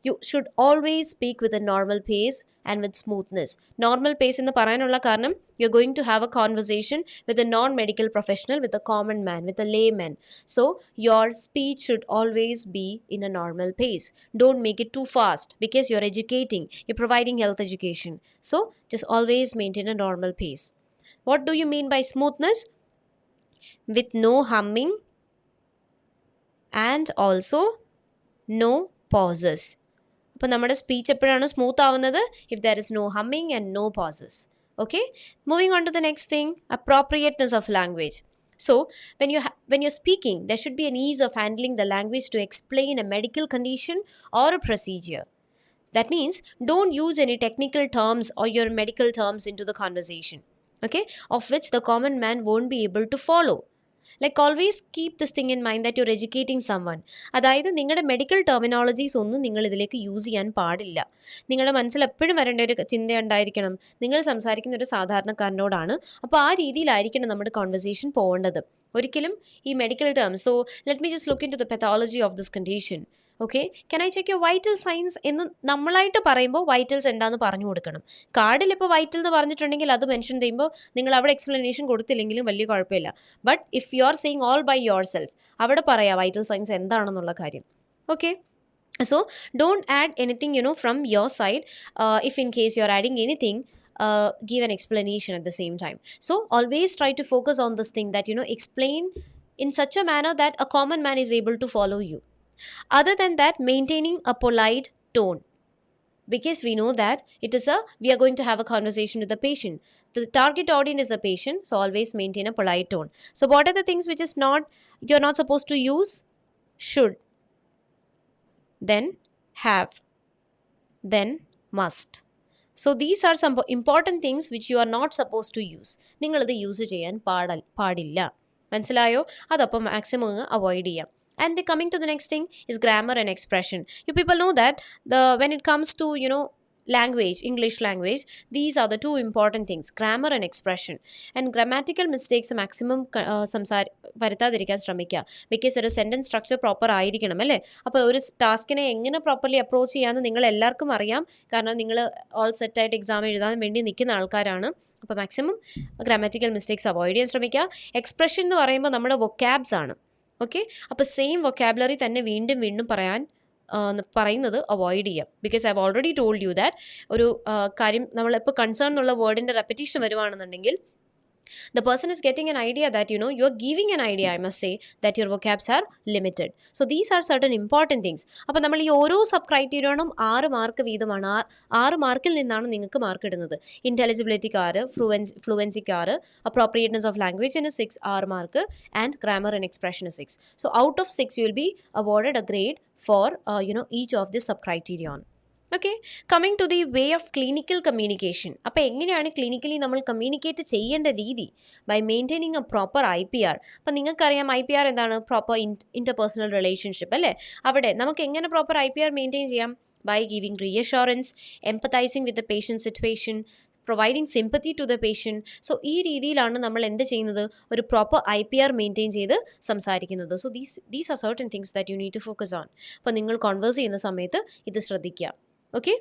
You should always speak with a normal pace and with smoothness. Normal pace in the parayanulla karanam, you're going to have a conversation with a non-medical professional, with a common man, with a layman. So your speech should always be in a normal pace. Don't make it too fast because you're educating, you're providing health education. So just always maintain a normal pace. What do you mean by smoothness? With no humming and also no pauses. അപ്പോൾ നമ്മുടെ speech എപ്പോഴാണ് smooth ആവുന്നത്? If there is no humming and no pauses. Okay, moving on to the next thing, appropriateness of language. So when you're speaking, there should be an ease of handling the language to explain a medical condition or a procedure. That means don't use any technical terms or your medical terms into the conversation. Okay, of which the common man won't be able to follow. Like always keep this thing in mind that you're educating someone. അതായത് നിങ്ങളുടെ medical terminologies ഒന്നും നിങ്ങൾ ഇതിലേക്ക് use ചെയ്യാൻ പാടില്ല. നിങ്ങളുടെ മനസ്സിൽ എപ്പോഴും വരേണ്ട ഒരു ചിന്ത ഉണ്ടായിരിക്കണം, നിങ്ങൾ സംസാരിക്കുന്ന ഒരു സാധാരണക്കാരനോടാണ്. അപ്പോൾ ആ രീതിയിലായിരിക്കണം നമ്മുടെ കോൺവെർസേഷൻ പോകേണ്ടത്. ഒരിക്കലും ഈ medical terms. So let me just look in to the pathology of this condition. Okay, can I check your vital signs എന്ന് നമ്മളായിട്ട് പറയുമ്പോൾ വൈറ്റൽസ് എന്താണെന്ന് പറഞ്ഞു കൊടുക്കണം. കാർഡിൽ ഇപ്പോൾ വൈറ്റൽ എന്ന് പറഞ്ഞിട്ടുണ്ടെങ്കിൽ അത് മെൻഷൻ ചെയ്യുമ്പോൾ നിങ്ങൾ അവിടെ എക്സ്പ്ലനേഷൻ കൊടുത്തില്ലെങ്കിലും വലിയ കുഴപ്പമില്ല. But if you are saying all by your self, അവിടെ പറയാം വൈറ്റൽ സൈൻസ് എന്താണെന്നുള്ള കാര്യം. Okay, So don't add anything, from your side. If in case you're adding anything, give an explanation at the same time. So always try to focus on this thing, that explain in such a manner that a common man is able to follow you. Other than that, maintaining a polite tone, because we know that we are going to have a conversation with the patient. The target audience is a patient, so always maintain a polite tone. So what are the things which is not you're not supposed to use? Should, then have, then must. So these are some important things which you are not supposed to use. നിങ്ങളിത് use ചെയ്യാൻ പാടില്ല. മനസ്സിലായോ? അതപ്പം maximum avoid ചെയ്യാം. And the coming to the next thing is grammar and expression. You people know that when it comes to language, English language, these are the two important things, grammar and expression. And grammatical mistakes maximum വരുത്താതിരിക്കാൻ ശ്രമിക്കുക. Because ഒരു sentence structure proper ആയിരിക്കണം അല്ലേ. അപ്പോൾ ഒരു ടാസ്കിനെ എങ്ങനെ properly approach ചെയ്യാമെന്ന് നിങ്ങൾ എല്ലാവർക്കും അറിയാം. കാരണം നിങ്ങൾ ഓൾ സെറ്റായിട്ട് എക്സാം എഴുതാൻ വേണ്ടി നിൽക്കുന്ന ആൾക്കാരാണ്. അപ്പോൾ മാക്സിമം ഗ്രാമാറ്റിക്കൽ മിസ്റ്റേക്സ് അവോയ്ഡ് ചെയ്യാൻ ശ്രമിക്കുക. എക്സ്പ്രഷൻ എന്ന് പറയുമ്പോൾ നമ്മുടെ വൊക്കാബ്സ് ആണ്. ഓക്കെ, അപ്പോൾ സെയിം വൊക്കാബുലറി തന്നെ വീണ്ടും വീണ്ടും പറയുന്നത് അവോയ്ഡ് ചെയ്യാം. Because I have already told you that ഒരു കാര്യം നമ്മളിപ്പോൾ കൺസേൺ എന്നുള്ള വേർഡിൻ്റെ repetition വരുവാണെന്നുണ്ടെങ്കിൽ the person is getting an idea that you are giving an idea, I must say, that your vocabs are limited. So these are certain important things. അപ്പോൾ നമ്മൾ ഈ ഓരോ sub ക്രൈറ്റീരിയനും 6 mark വീതമാണ്. 6 മാർക്കിൽ നിന്നാണ് നിങ്ങൾക്ക് മാർക്ക് ഇടുന്നത്. ഇൻ്റലിജിബിലിറ്റിക്ക് 6, ഫ്ലുവൻസിക്ക് 6, അപ്രോപ്രിയേറ്റ്നെസ് ഓഫ് ലാംഗ്വേജിന് 6 മാർക്ക്, ആൻഡ് ഗ്രാമർ ആൻഡ് എക്സ്പ്രഷന് 6. So out of 6 you will be awarded a grade for each of this sub criterion. Okay, coming to the way of clinical communication. അപ്പോൾ എങ്ങനെയാണ് ക്ലിനിക്കലി നമ്മൾ communicate ചെയ്യേണ്ട രീതി? By maintaining a proper IPR. അപ്പം നിങ്ങൾക്കറിയാം IPR എന്താണ്? Proper interpersonal relationship അല്ലേ. അവിടെ നമുക്ക് എങ്ങനെ പ്രോപ്പർ IPR മെയിൻറ്റെയിൻ ചെയ്യാം? By giving reassurance, empathising with the patient situation, providing sympathy to the patient. So ഈ രീതിയിലാണ് നമ്മൾ എന്ത് ചെയ്യുന്നത്? ഒരു പ്രോപ്പർ IPR മെയിൻറ്റെയിൻ ചെയ്ത് സംസാരിക്കുന്നത്. So these are certain things that you need to focus on. അപ്പോൾ നിങ്ങൾ കോൺവേഴ്സ് ചെയ്യുന്ന സമയത്ത് ഇത് ശ്രദ്ധിക്കുക. Okay,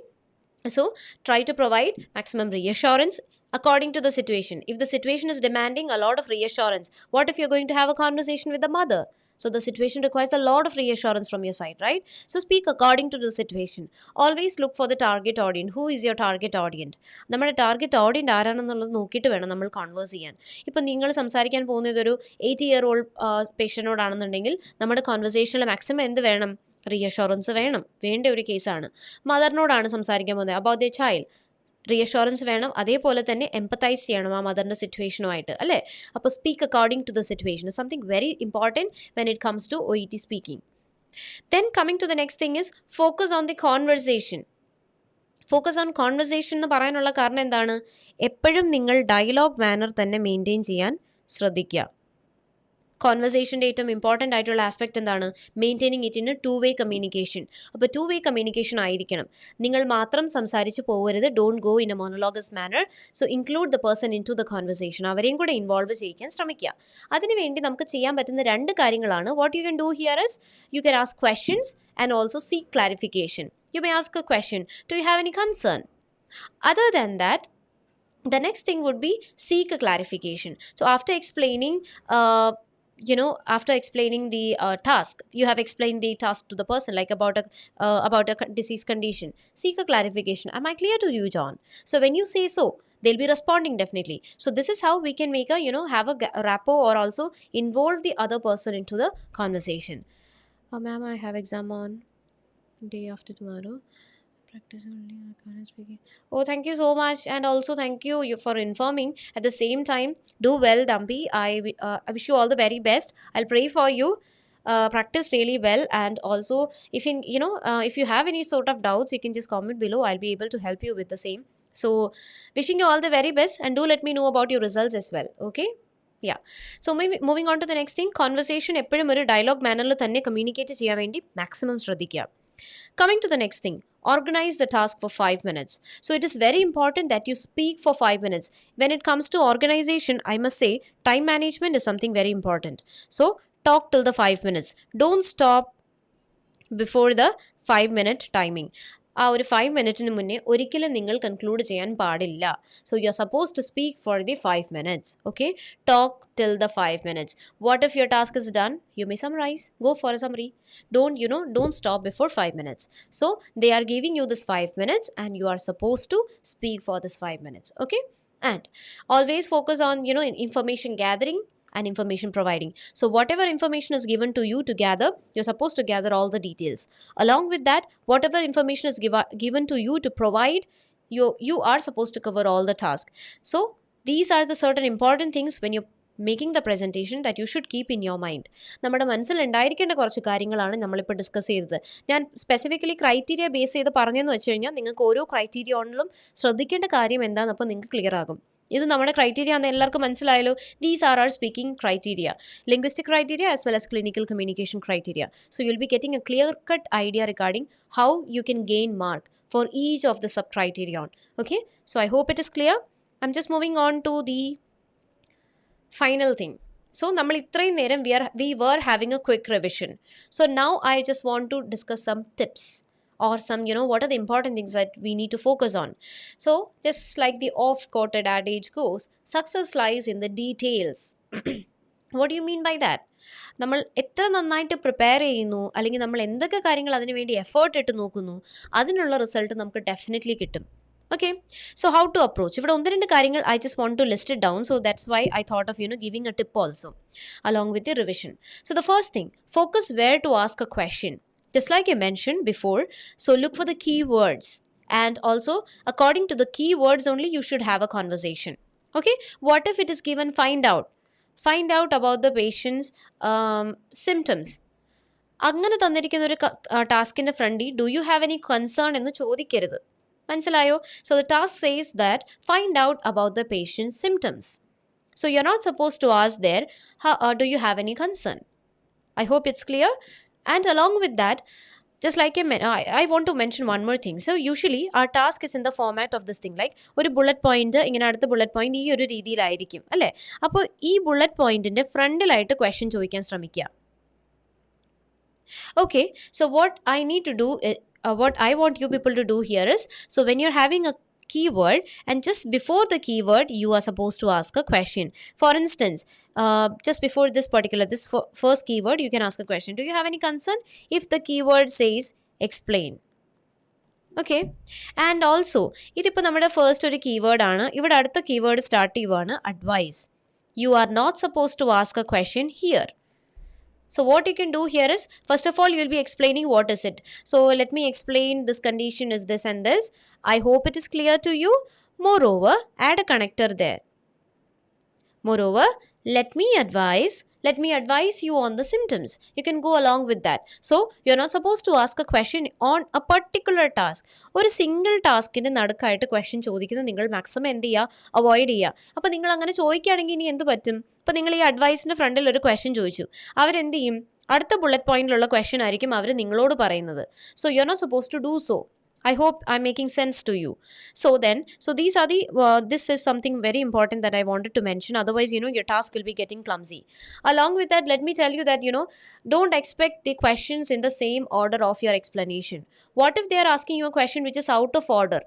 so try to provide maximum reassurance according to the situation. If the situation is demanding a lot of reassurance, what if you're going to have a conversation with the mother? So the situation requires a lot of reassurance from your side, right? So speak according to the situation. Always look for the target audience. Who is your target audience? നമ്മുടെ target ഓഡിയൻ്റ് ആരാണെന്നുള്ളത് നോക്കിയിട്ട് വേണം നമ്മൾ converse ചെയ്യാൻ. ഇപ്പം നിങ്ങൾ സംസാരിക്കാൻ പോകുന്നത് ഒരു 80-year-old പേഷ്യൻറ്റിനോടാണെന്നുണ്ടെങ്കിൽ നമ്മുടെ കോൺവെർസേഷനിൽ മാക്സിമം എന്ത് വേണം? റീഅഷുറൻസ് വേണ്ട ഒരു കേസാണ്. മദറിനോടാണ് സംസാരിക്കാൻ പോകുന്നത്, അബൌട്ട് ദ ചൈൽഡ്, റീഅഷുറൻസ് വേണം. അതേപോലെ തന്നെ എംപത്തൈസ് ചെയ്യണം ആ മദറിൻ്റെ സിറ്റുവേഷനുമായിട്ട് അല്ലേ. അപ്പോൾ speak according to the situation is something very important when it comes to OET speaking. Then coming to the next thing is focus on the conversation. Focus on conversation എന്ന് പറയാനുള്ള കാരണം എന്താണ്? എപ്പോഴും നിങ്ങൾ ഡയലോഗ് മാനർ തന്നെ maintain ചെയ്യാൻ ശ്രദ്ധിക്കുക. കോൺവെർസേഷൻ്റെ ഏറ്റവും ഇമ്പോർട്ടൻ്റ് ആയിട്ടുള്ള ആസ്പെക്റ്റ് എന്താണ്? Maintaining it in a 2-way communication. അപ്പോൾ 2-way കമ്മ്യൂണിക്കേഷൻ ആയിരിക്കണം. നിങ്ങൾ മാത്രം സംസാരിച്ച് പോകരുത്. Don't go in a monologous manner. So include the person in to the conversation. അവരെയും കൂടെ ഇൻവോൾവ് ചെയ്യിക്കാൻ ശ്രമിക്കുക. അതിനുവേണ്ടി നമുക്ക് ചെയ്യാൻ പറ്റുന്ന 2 കാര്യങ്ങളാണ്. What you can do here is U can ask questions and also seek clarification. You may ask A question, do you have any concern? Other than that, the next thing would be seek a clarification. So after explaining the task, you have explained the task to the person, like about a disease condition. Seek a clarification. Am I clear to you, John? So when you say so, they'll be responding definitely. So this is how we can make have a rapport, or also involve the other person into the conversation. Ma'am, I have exam on day after tomorrow. Practice only recorded speaking. Oh, thank you so much, and also thank you for informing. At the same time, do well, Dumpy. I wish you all the very best. I'll pray for you. Practice really well, and also if you have any sort of doubts, you can just comment below. I'll be able to help you with the same. So wishing you all the very best, and do let me know about your results as well. Okay. Yeah. So maybe moving on to the next thing, conversation എപ്പോഴും ഒരു dialogue മാനറിൽ തന്നെ communicate ചെയ്യാൻ വേണ്ടി maximum ശ്രദ്ധിക്കുക. Coming to the next thing, organize the task for 5 minutes. So it is very important that you speak for 5 minutes. When it comes to organization, I must say time management is something very important. So talk till the 5 minutes. Don't stop before the 5-minute timing. ആ ഒരു 5 മിനിറ്റിന് മുന്നേ ഒരിക്കലും നിങ്ങൾ conclude ചെയ്യാൻ പാടില്ല. So you are suppose to speak for the 5 minutes. Okay, talk till the 5 minutes. What if your task is done? You may summarize. Go for a summary. Don't stop before 5 minutes. So they are giving you this 5 minutes and you are supposed to speak for this 5 minutes. Okay, and always focus on information gathering and information providing. So whatever information is given to you to gather, you're supposed to gather all the details. Along with that, whatever information is given to you to provide, you are supposed to cover all the task. So these are the certain important things when you're making the presentation that you should keep in your mind. നമ്മുടെ മനസ്സിൽ ഉണ്ടായിരിക്കേണ്ട കുറച്ച് കാര്യങ്ങളാണ് നമ്മളിപ്പോൾ discuss ചെയ്തത്. ഞാൻ specifically criteria base ചെയ്ത് പറഞ്ഞതെന്ന് വെച്ച് കഴിഞ്ഞാൽ നിങ്ങൾക്ക് ഓരോ ക്രൈറ്റീരിയോണിലും ശ്രദ്ധിക്കേണ്ട കാര്യം എന്താണെന്ന് അപ്പോൾ നിങ്ങൾക്ക് ക്ലിയർ ആകും. ഇത് നമ്മുടെ ക്രൈറ്റീരിയ എന്ന് എല്ലാവർക്കും മനസ്സിലായല്ലോ. These are are speaking criteria, linguistic criteria as well as clinical communication criteria. So you will be getting a clear cut idea regarding how you can gain mark for each of the sub criterion. Okay, so I hope it is clear. I'm just moving on to the final thing. So നമ്മൾ ഇത്രയും നേരം we were having a quick revision. So now I just want to discuss some tips or some what are the important things that we need to focus on. So just like the oft quoted adage goes, success lies in the details. What do you mean by that? നമ്മൾ എത്ര നന്നായിട്ട് prepare ചെയ്യുന്നു, അല്ലെങ്കിൽ നമ്മൾ എന്തൊക്കെ കാര്യങ്ങൾ അതിനു വേണ്ടി എഫേർട്ട് ഇട്ട് നോക്കുന്നു, അതിനുള്ള റിസൾട്ട് നമുക്ക് ഡെഫിനറ്റ്ലി കിട്ടും. Okay, so how to approach? ഇവിടെ ഒന്ന് രണ്ട് കാര്യങ്ങൾ I just want to list it down, so that's why I thought of giving a tip also along with the revision. So the first thing, focus where to ask a question. Just like I mentioned before, so look for the keywords, and also according to the keywords only you should have a conversation. Okay, what if it is given find out about the patient's symptoms. അങ്ങനെ തന്നിരിക്കുന്ന ഒരു ടാസ്കിൻ്റെ ഫ്രണ്ടിൽ do you have any concern എന്ന് ചോദിക്കരുത്. മനസ്സിലായോ? So the task says that find out about the patient's symptoms. So you are not suppose to ask their do you have any concern. I hope it's clear. And along with that, just like I want to mention one more thing. So usually our task is in the format of this thing, like ഒരു bullet point, ഇങ്ങനെ അടുത്ത bullet point ഈ ഒരു രീതിയിലായിരിക്കും അല്ലേ. അപ്പോൾ ഈ bullet പോയിന്റിന്റെ ഫ്രണ്ടിലായിട്ട് ക്വസ്റ്റ്യൻ ചോദിക്കാൻ ശ്രമിക്കുക. Okay, so what I need to do, what I want you people to do here is, so when you're having a keyword and just before the keyword you are supposed to ask a question. For instance, just before this first keyword you can ask a question, do you have any concern, if the keyword says explain. Okay, and also ഇതിപ്പോൾ നമ്മുടെ first ഒരു keyword ആണ്, ഇവിടെ അടുത്ത keyword start ചെയ്യുവാണ് advice. You are not supposed to ask a question here. So what you can do here is, first of all you will be explaining what is it. So let me explain, this condition is this and this. I hope it is clear to you. Moreover, add a connector there. Moreover, let me advise you on the symptoms. You can go along with that. So you're not supposed to ask a question on a particular task. ഒരു single ടാസ്കിൻ്റെ നടുക്കായിട്ട് question ചോദിക്കുന്നത് നിങ്ങൾ maximum എന്ത് ചെയ്യുക, avoid ചെയ്യുക. അപ്പോൾ നിങ്ങൾ അങ്ങനെ ചോദിക്കുകയാണെങ്കിൽ ഇനി എന്ത് പറ്റും? അപ്പോൾ നിങ്ങൾ ഈ അഡ്വൈസിൻ്റെ ഫ്രണ്ടിൽ ഒരു ക്വസ്റ്റ്യൻ ചോദിച്ചു, അവരെന്ത് ചെയ്യും? അടുത്ത ബുള്ളറ്റ് പോയിന്റിലുള്ള ക്വസ്റ്റ്യൻ ആയിരിക്കും അവർ നിങ്ങളോട് പറയുന്നത്. So you are not suppose to do so. I hope I'm making sense to you. So these are the this is something very important that I wanted to mention. Otherwise, your task will be getting clumsy. Along with that, let me tell you that, don't expect the questions in the same order of your explanation. What if they are asking you a question which is out of order?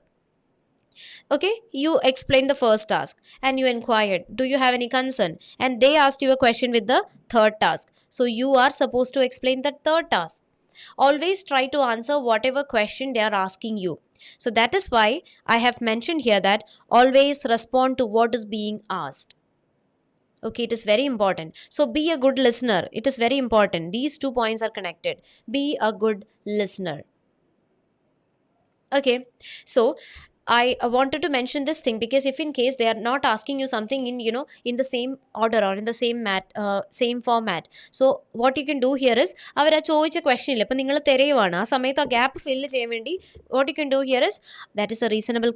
Okay, you explained the first task and you inquired, do you have any concern? And they asked you a question with the third task. So you are supposed to explain the third task. Always try to answer whatever question they are asking you. So that is why I have mentioned here that always respond to what is being asked. Okay, it is very important. So be a good listener. It is very important. These 2 points are connected. Be a good listener. Okay, so I wanted to mention this thing because if in case they are not asking you something in the same order or in the same format, so what you can do here is, അവർ ആ ചോദിച്ച ക്വസ്റ്റ്യനിൽ ഇപ്പം നിങ്ങൾ തിരയുവാണ്, ആ സമയത്ത് ആ gap fill ചെയ്യാൻ വേണ്ടി what you can do here is, that is a reasonable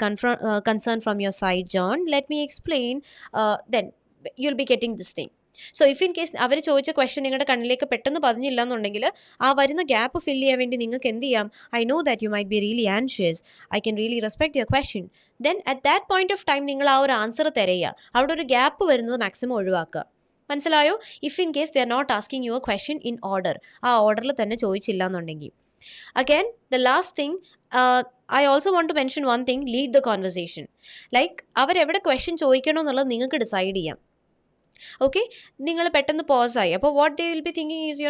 concern from your side, John, let me explain, then you'll be getting this thing. So if in case അവർ ചോദിച്ച ക്വസ്റ്റ്യൻ നിങ്ങളുടെ കണ്ണിലേക്ക് പെട്ടെന്ന് പതിഞ്ഞില്ല എന്നുണ്ടെങ്കിൽ ആ വരുന്ന ഗ്യാപ്പ് ഫില്ല് ചെയ്യാൻ വേണ്ടി നിങ്ങൾക്ക് എന്ത് ചെയ്യാം? I know that you might be really anxious, I can really respect your question. Then at that point of time നിങ്ങൾ ആ ഒരു ആൻസർ തിരയുക, അവിടെ ഒരു ഗ്യാപ്പ് വരുന്നത് മാക്സിമം ഒഴിവാക്കുക. മനസ്സിലായോ? If in case they are not asking you a question in order, ആ ഓർഡറിൽ തന്നെ ചോദിച്ചില്ല എന്നുണ്ടെങ്കിൽ. Again, the last thing, I also want to mention one thing: lead the conversation. Like, അവരെവിടെ ക്വസ്റ്റ്യൻ ചോദിക്കണോ എന്നുള്ളത് നിങ്ങൾക്ക് ഡിസൈഡ് ചെയ്യാം. ഓക്കെ, നിങ്ങൾ പെട്ടെന്ന് പോസ് ആയി. അപ്പോൾ what they will be thinking is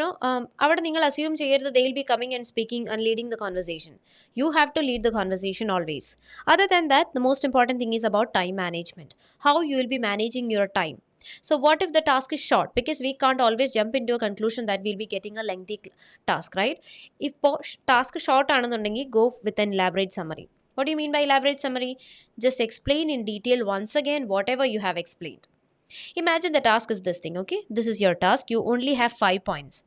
അവിടെ നിങ്ങൾ അസ്യൂം ചെയ്യരുത് they will be coming and speaking and leading the conversation. You have to lead the conversation always. Other than that, the most important thing is about time management. How you will be managing your time. So what if the task is short? Because we can't always jump into a conclusion that we'll be getting a lengthy task, right? If task short ആണെന്നുണ്ടെങ്കിൽ, go with an elaborate summary. What do you mean by elaborate summary? Just explain in detail once again whatever you have explained. Imagine the task is this thing, okay? This is your task. You only have 5 points.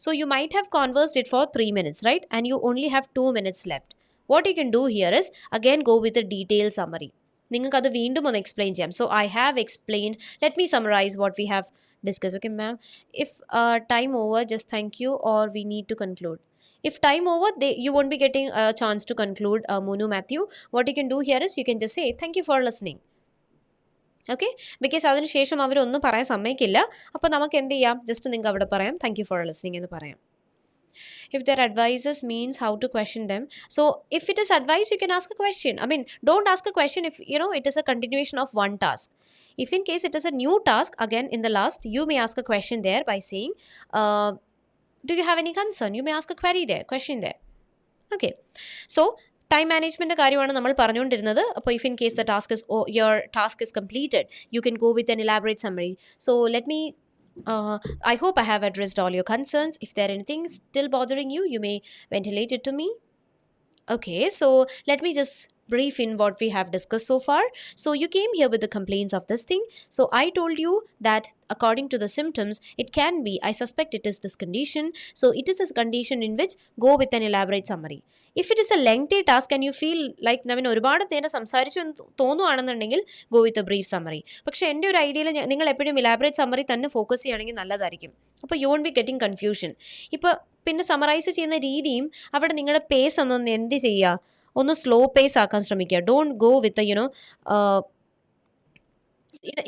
So you might have conversed it for 3 minutes, right? And you only have 2 minutes left. What you can do here is, again, go with a detailed summary. നിങ്ങൾക്ക് അത് വീണ്ടും ഒന്ന് explain ചെയ്യാം. So I have explained, let me summarise what we have discuss. Okay ma'am, if time over, just thank you, or we need to conclude. If time over, you won't be getting a chance to conclude, Monu, Matthew. What you can do here is, you can just say thank you for listening. Okay, because അതിനുശേഷം അവരൊന്നും പറയാൻ സമ്മതിക്കില്ല. അപ്പോൾ നമുക്ക് എന്ത് ചെയ്യാം, just നിങ്ങൾക്ക് അവിടെ പറയാം താങ്ക് യു ഫോർ ലിസണിങ് എന്ന് പറയാം. If their advices means how to question them. So if it is advice, you can ask a question. I mean, don't ask a question if it is a continuation of one task. If in case it is a new task, again in the last, you may ask a question there by saying, do you have any concern? You may ask a question there. Okay, so time management കാര്യമാണ് നമ്മൾ പറഞ്ഞുകൊണ്ടിരുന്നത്. അപ്പോൾ if in case the your task is completed, you can go with N elaborate summary. So let me I hope I have addressed all your concerns. If there anything still bothering you, you may ventilate it to me. Okay, so let me just brief in what we have discussed so far. So you came here with the complaints of this thing. So I told you that according to the symptoms, it can be, I suspect it is this condition. So it is a condition in which go with an elaborate summary. If it is a lengthy task and you feel like Naveen ഒരുപാട് നേരം സംസാരിച്ചു എന്ന് തോന്നുവാണെന്നുണ്ടെങ്കിൽ, go with a brief summary. പക്ഷേ എൻ്റെ ഒരു ഐഡിയയിൽ നിങ്ങൾ എപ്പോഴും ഇലാബറേറ്റ് സമ്മറി തന്നെ ഫോക്കസ് ചെയ്യുകയാണെങ്കിൽ നല്ലതായിരിക്കും. അപ്പോൾ you won't be getting confusion. ഇപ്പോൾ പിന്നെ സമറൈസ് ചെയ്യുന്ന രീതിയും അവിടെ നിങ്ങളുടെ പേസ് ഒന്നൊന്ന് എന്ത് ചെയ്യുക, ഒന്ന് സ്ലോ പേസ് ആക്കാൻ ശ്രമിക്കുക. Don't go with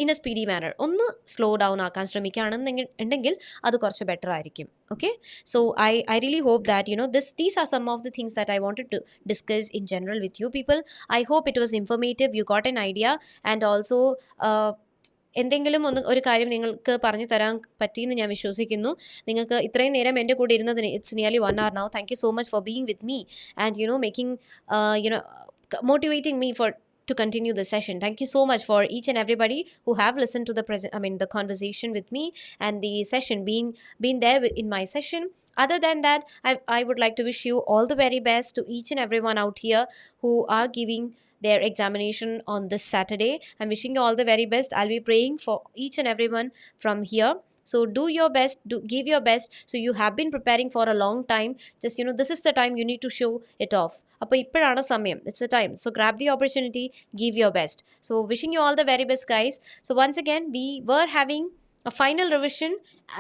in a speedy manner. ഒന്ന് സ്ലോ ഡൗൺ ആക്കാൻ ശ്രമിക്കുകയാണെന്നുണ്ടെങ്കിൽ അത് കുറച്ച് ബെറ്റർ ആയിരിക്കും. Okay, so I really hope that these are some of the things that I wanted to discuss in general with you people. I hope it was informative, you got an idea, and also എന്തെങ്കിലും ഒരു കാര്യം നിങ്ങൾക്ക് പറഞ്ഞു തരാൻ പറ്റിയെന്ന് ഞാൻ വിശ്വസിക്കുന്നു. നിങ്ങൾക്ക് ഇത്രയും നേരം എൻ്റെ കൂടെ ഇരുന്നതിന് it's nearly 1 hour now. Thank you so much for being with me and making motivating me to continue the session. Thank you so much for each and everybody who have listened to the conversation with me and the session being there in my session. Other than that, I would like to wish you all the very best to each and everyone out here who are giving their examination on this Saturday. I'm wishing you all the very best. I'll be praying for each and everyone from here. So do your best, give your best. So you have been preparing for a long time. Just this is the time you need to show it off. അപ്പോൾ ഇപ്പോഴാണ് സമയം, it's a time. So grab the opportunity, give your best. So wishing you all the very best guys. So once again, we were having a final revision.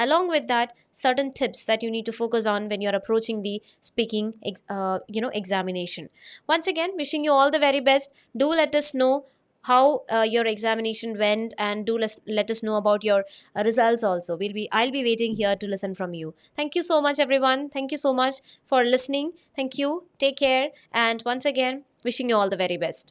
Along with that, certain tips that you need to focus on when you're approaching the speaking examination. Once again, wishing you all the very best. Do let us know how your examination went, and do let us know about your results also. I'll be waiting here to listen from you. Thank you so much everyone. Thank you so much for listening. Thank you. Take care, and once again, wishing you all the very best.